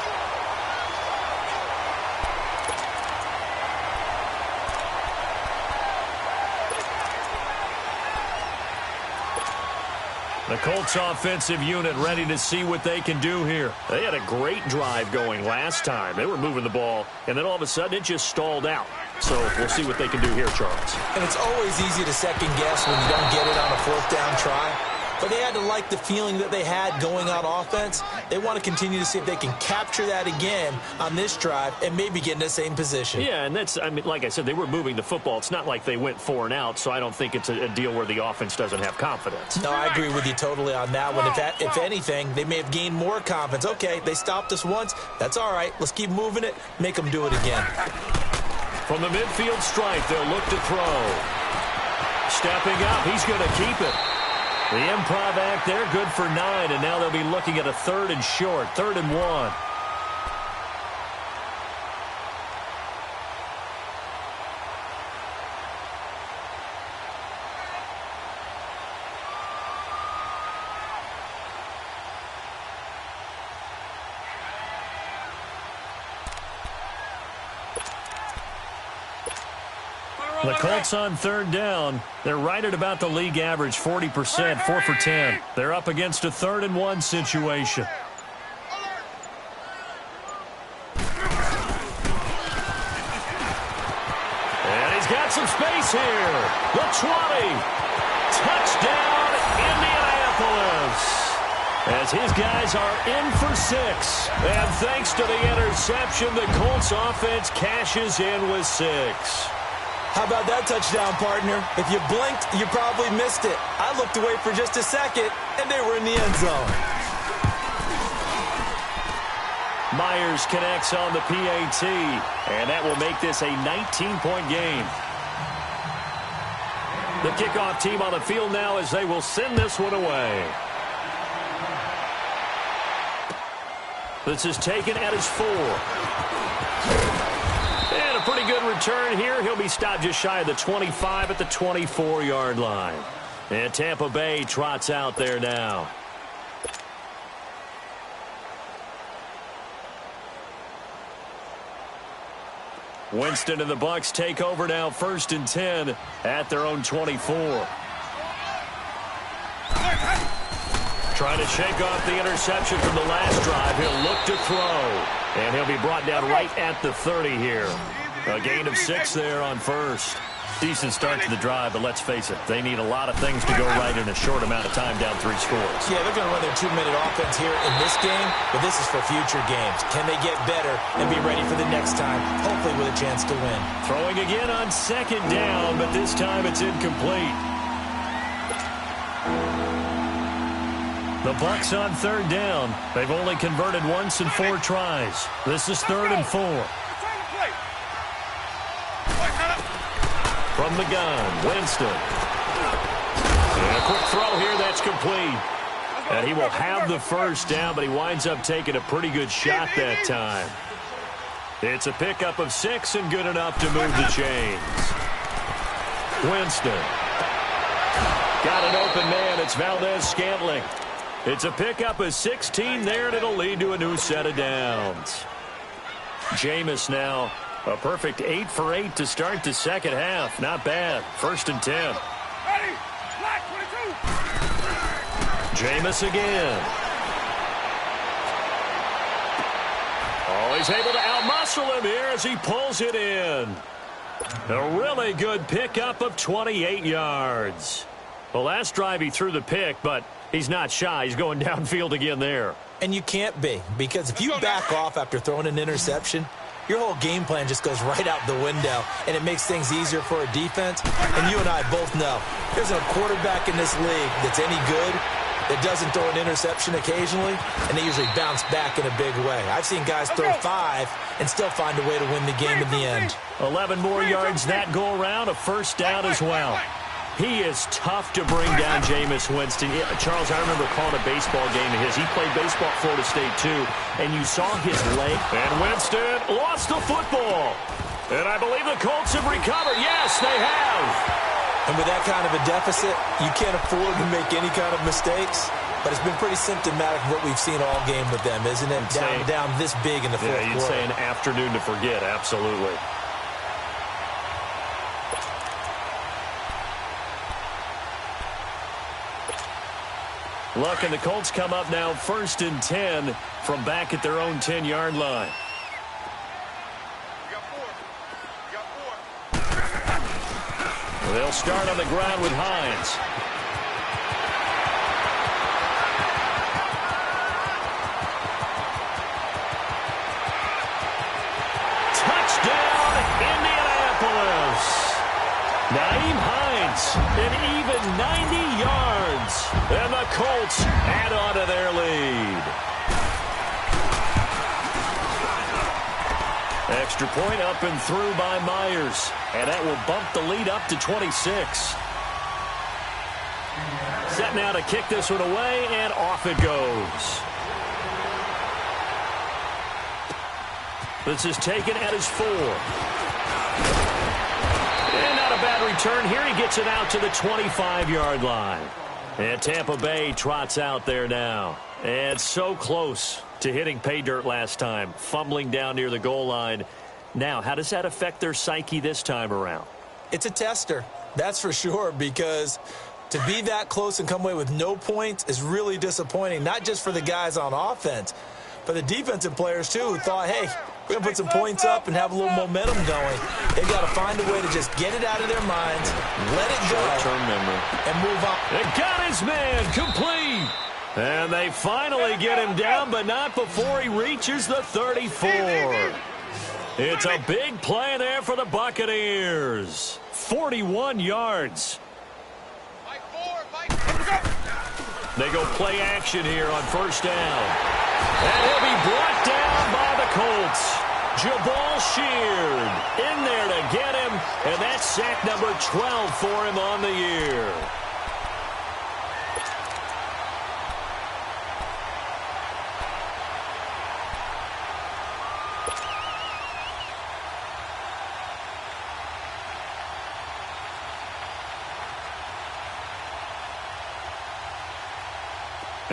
The Colts offensive unit ready to see what they can do here. They had a great drive going last time. They were moving the ball, and then all of a sudden it just stalled out. So we'll see what they can do here, Charles. And it's always easy to second guess when you don't get it on a fourth down try. But they had to like the feeling that they had going on offense. They want to continue to see if they can capture that again on this drive and maybe get in the same position. Yeah, and that's, I mean, like I said, they were moving the football. It's not like they went 4 and out, so I don't think it's a deal where the offense doesn't have confidence. No, I agree with you totally on that one. If anything, they may have gained more confidence. Okay, they stopped us once. That's all right. Let's keep moving it. Make them do it again. From the midfield stripe, they'll look to throw. Stepping up, he's going to keep it. The improv act there, good for 9, and now they'll be looking at a 3rd and short, 3rd and 1. The Colts on 3rd down. They're right at about the league average, 40%, 4 for 10. They're up against a 3rd and 1 situation. And he's got some space here. The 20. Touchdown, Indianapolis. As his guys are in for 6. And thanks to the interception, the Colts offense cashes in with 6. How about that touchdown, partner? If you blinked, you probably missed it. I looked away for just a second, and they were in the end zone. Myers connects on the PAT, and that will make this a 19-point game. The kickoff team on the field now as they will send this one away. This is taken at his 4. And a pretty good return here. He'll be stopped just shy of the 25 at the 24-yard line. And Tampa Bay trots out there now. Winston and the Bucs take over now, 1st and 10 at their own 24. Trying to shake off the interception from the last drive. He'll look to throw. And he'll be brought down right at the 30 here. A gain of 6 there on 1st. Decent start to the drive, but let's face it, they need a lot of things to go right in a short amount of time, down 3 scores. Yeah, they're going to run their 2-minute offense here in this game, but this is for future games. Can they get better and be ready for the next time, hopefully with a chance to win? Throwing again on 2nd down, but this time it's incomplete. The Bucs on 3rd down. They've only converted once in 4 tries. This is 3rd and 4. From the gun, Winston. And a quick throw here, that's complete. And he will have the 1st down, but he winds up taking a pretty good shot that time. It's a pickup of 6 and good enough to move the chains. Winston. Got an open man, it's Valdez-Scantling. It's a pickup of 16 there, and it'll lead to a new set of downs. Jameis now. A perfect 8 for 8 to start the second half. Not bad. 1st and 10. Jameis again. Oh, he's able to outmuscle him here as he pulls it in. A really good pickup of 28 yards. The last drive he threw the pick, but he's not shy. He's going downfield again there. And you can't be, because if you back off after throwing an interception, your whole game plan just goes right out the window, and it makes things easier for a defense. And you and I both know there's a quarterback in this league that's any good that doesn't throw an interception occasionally, and they usually bounce back in a big way. I've seen guys throw 5 and still find a way to win the game in the end. 11 more yards that go around, a 1st down as well. He is tough to bring down, Jameis Winston. Charles, I remember calling a baseball game of his. He played baseball at Florida State, too, and you saw his leg. And Winston lost the football. And I believe the Colts have recovered. Yes, they have. And with that kind of a deficit, you can't afford to make any kind of mistakes. But it's been pretty symptomatic of what we've seen all game with them, isn't it? Down this big in the fourth quarter. You'd say an afternoon to forget, absolutely. Look, and the Colts come up now 1st and 10 from back at their own 10-yard line. They'll start on the ground with Hines. Touchdown, Indianapolis. Nyheim Hines, an even 90 yards. And the Colts add on to their lead. Extra point up and through by Myers. And that will bump the lead up to 26. Set now to kick this one away, and off it goes. This is taken at his 4. And not a bad return here. He gets it out to the 25-yard line. And Tampa Bay trots out there now. And so close to hitting pay dirt last time. Fumbling down near the goal line. Now, how does that affect their psyche this time around? It's a tester, that's for sure, because to be that close and come away with no points is really disappointing, not just for the guys on offense, but the defensive players, too, who thought, hey, we're going to put some points up and have a little momentum going. They've got to find a way to just get it out of their minds, let it go, short-term memory, and move on. They got his man complete. And they finally get him down, but not before he reaches the 34. It's a big play there for the Buccaneers. 41 yards. They go play action here on 1st down. And he'll be brought down by the Colts. Jabal Sheard in there to get him, and that's sack number 12 for him on the year.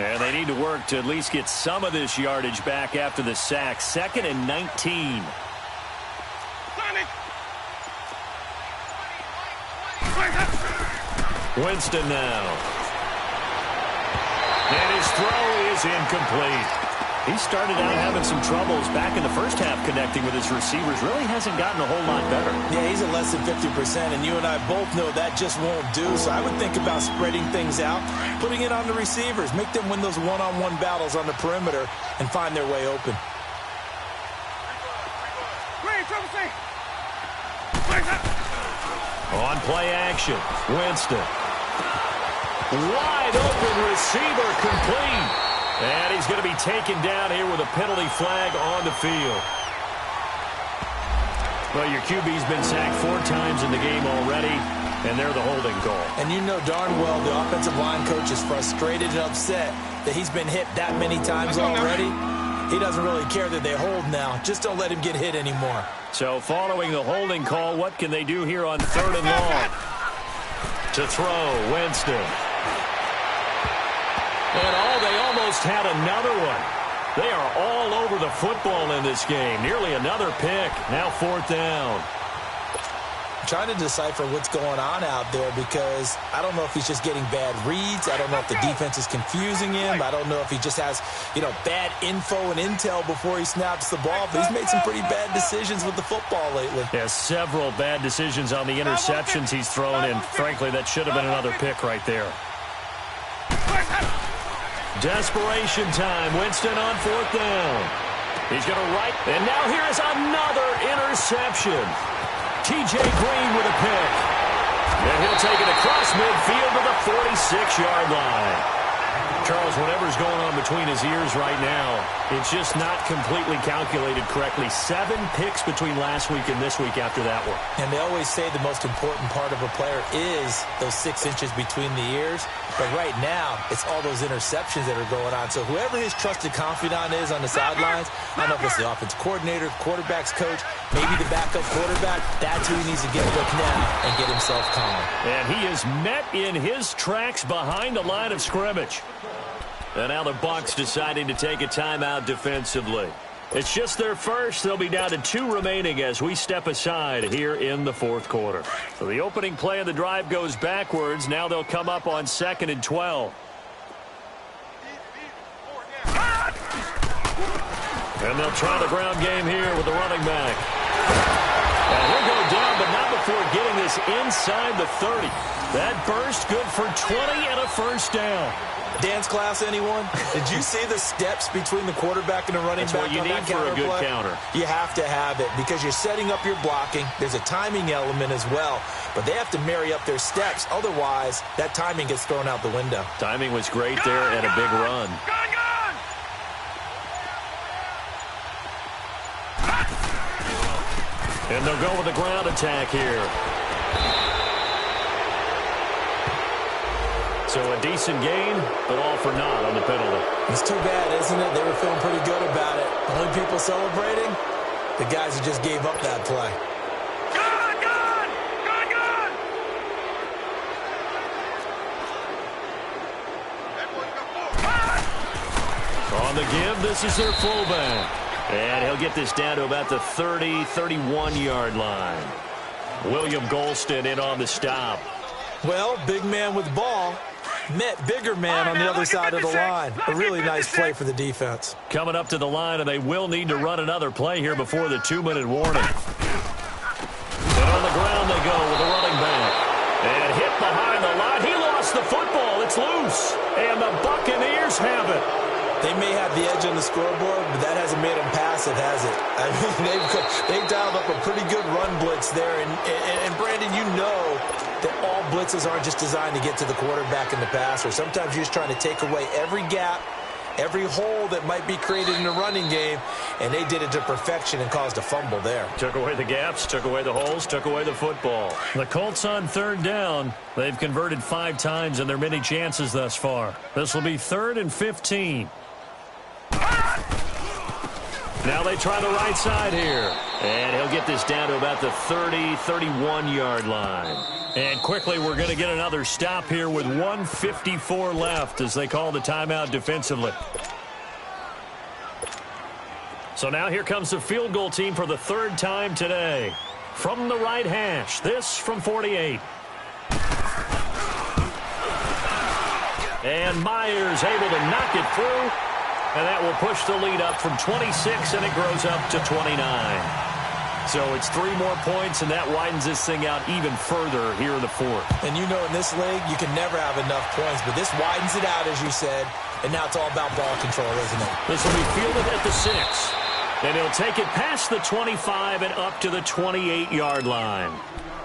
And they need to work to at least get some of this yardage back after the sack. 2nd and 19. Winston now. And his throw is incomplete. He started out having some troubles back in the first half connecting with his receivers. Really hasn't gotten a whole lot better. Yeah, he's at less than 50%, and you and I both know that just won't do. So I would think about spreading things out, putting it on the receivers, make them win those one-on-one battles on the perimeter, and find their way open. On play action, Winston. Wide open receiver complete. And he's going to be taken down here with a penalty flag on the field. Well, your QB's been sacked 4 times in the game already, and they're the holding call. And you know darn well the offensive line coach is frustrated and upset that he's been hit that many times already. He doesn't really care that they hold now. Just don't let him get hit anymore. So following the holding call, what can they do here on 3rd and long? To throw, Winston. And they almost had another one. They are all over the football in this game. Nearly another pick. Now 4th down. I'm trying to decipher what's going on out there because I don't know if he's just getting bad reads. I don't know if the defense is confusing him. I don't know if he just has, bad info and intel before he snaps the ball. But he's made some pretty bad decisions with the football lately. Yeah, several bad decisions on the interceptions he's thrown, and frankly, that should have been another pick right there. Desperation time. Winston on 4th down. He's going to right. And now here is another interception. T.J. Green with a pick. And he'll take it across midfield to the 46-yard line. Charles, whatever's going on between his ears right now, it's just not completely calculated correctly. 7 picks between last week and this week after that one. And they always say the most important part of a player is those 6 inches between the ears. But right now, it's all those interceptions that are going on. So whoever his trusted confidant is on the sidelines, I don't know if it's the offensive coordinator, the quarterback's coach, maybe the backup quarterback, that's who he needs to get with now and get himself calm. And he is met in his tracks behind the line of scrimmage. And now the Bucs deciding to take a timeout defensively. It's just their first. They'll be down to 2 remaining as we step aside here in the 4th quarter. So the opening play of the drive goes backwards. Now they'll come up on 2nd and 12. And they'll try the ground game here with the running back. And he'll go down, but not before getting this inside the 30. That burst good for 20 and a first down. Dance class, anyone? Did you see the steps between the quarterback and the running back on that counter play? That's what you need for a good counter. You have to have it because you're setting up your blocking. There's a timing element as well, but they have to marry up their steps. Otherwise, that timing gets thrown out the window. Timing was great there and a big run. And they'll go with the ground attack here. So a decent gain, but all for naught on the penalty. It's too bad, isn't it? They were feeling pretty good about it. The only people celebrating, the guys who just gave up that play. On the give, this is their fullback. And he'll get this down to about the 30, 31-yard line. William Golston in on the stop. Well, big man with the ball met bigger man on the other side of the line. A really nice play for the defense. Coming up to the line, and they will need to run another play here before the 2-minute warning. And on the ground they go with the running back. And hit behind the line. He lost the football. It's loose. And the Buccaneers have it. They may have the edge on the scoreboard, but that hasn't made them passive, has it? I mean, they've dialed up a pretty good run blitz there. And Brandon, you know that all blitzes aren't just designed to get to the quarterback and the passer. Sometimes you're just trying to take away every gap, every hole that might be created in the running game, and they did it to perfection and caused a fumble there. Took away the gaps, took away the holes, took away the football. The Colts on 3rd down. They've converted 5 times in their many chances thus far. This will be 3rd and 15. Now they try the right side here. And he'll get this down to about the 30, 31-yard line. And quickly, we're going to get another stop here with 1:54 left as they call the timeout defensively. So now here comes the field goal team for the third time today. From the right hash, this from 48. And Myers able to knock it through. And that will push the lead up from 26, and it grows up to 29. So it's 3 more points, and that widens this thing out even further here in the fourth. And you know in this league, you can never have enough points, but this widens it out, as you said, and now it's all about ball control, isn't it? This will be fielded at the 6. And he'll take it past the 25 and up to the 28-yard line.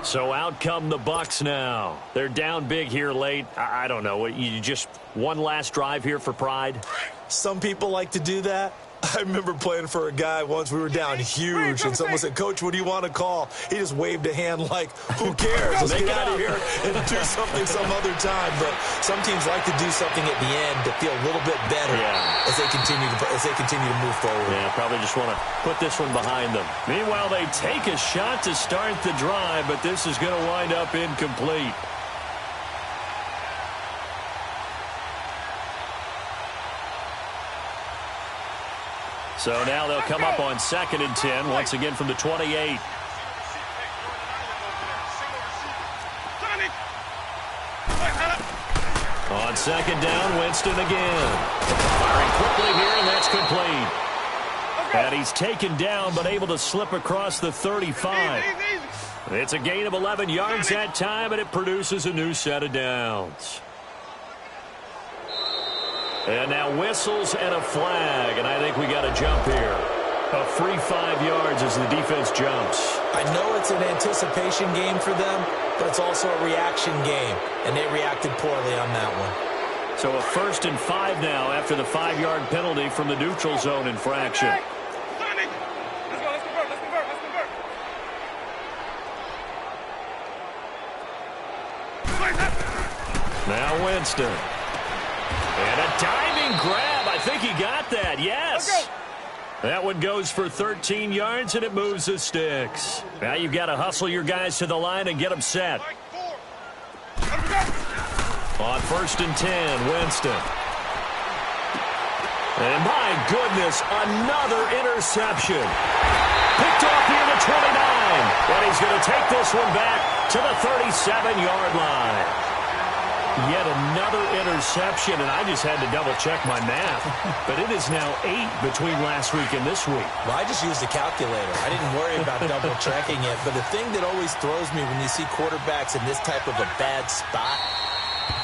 So out come the Bucs now. They're down big here late. I don't know. You just one last drive here for pride? Some people like to do that. I remember playing for a guy once. We were down huge, and someone said, "Coach, what do you want to call?" He just waved a hand like, who cares? Let's get out of here and do something some other time. But some teams like to do something at the end to feel a little bit better as they continue to move forward. Yeah, probably just want to put this one behind them. Meanwhile, they take a shot to start the drive, but this is going to wind up incomplete. So now they'll come up on 2nd and 10, once again from the 28. On 2nd down, Winston again. Firing quickly here, and that's complete. And he's taken down, but able to slip across the 35. It's a gain of 11 yards that time, and it produces a new set of downs. And now whistles and a flag, and I think we got a jump here. A free 5 yards as the defense jumps. I know it's an anticipation game for them, but it's also a reaction game, and they reacted poorly on that one. So a 1st and 5 now after the 5-yard penalty from the neutral zone infraction. Now Winston. And a diving grab. I think he got that. Yes. That one goes for 13 yards, and it moves the sticks. Now you've got to hustle your guys to the line and get them set. On 1st and 10, Winston. And my goodness, another interception. Picked off here to 29. And he's going to take this one back to the 37-yard line. Yet another interception, and I just had to double-check my math. But it is now 8 between last week and this week. Well, I just used a calculator. I didn't worry about double-checking it. But the thing that always throws me when you see quarterbacks in this type of a bad spot,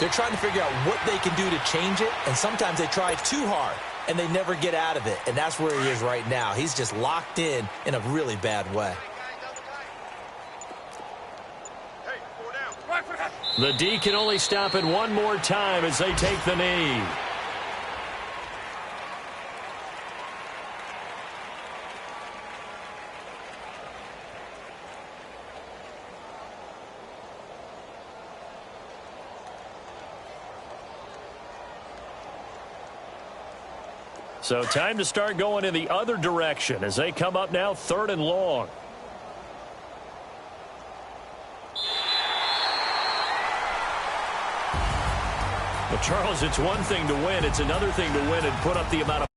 they're trying to figure out what they can do to change it, and sometimes they try too hard, and they never get out of it. And that's where he is right now. He's just locked in a really bad way. The D can only stop it one more time as they take the knee. So time to start going in the other direction as they come up now 3rd and long. Well, Charles, it's one thing to win. It's another thing to win and put up the amount of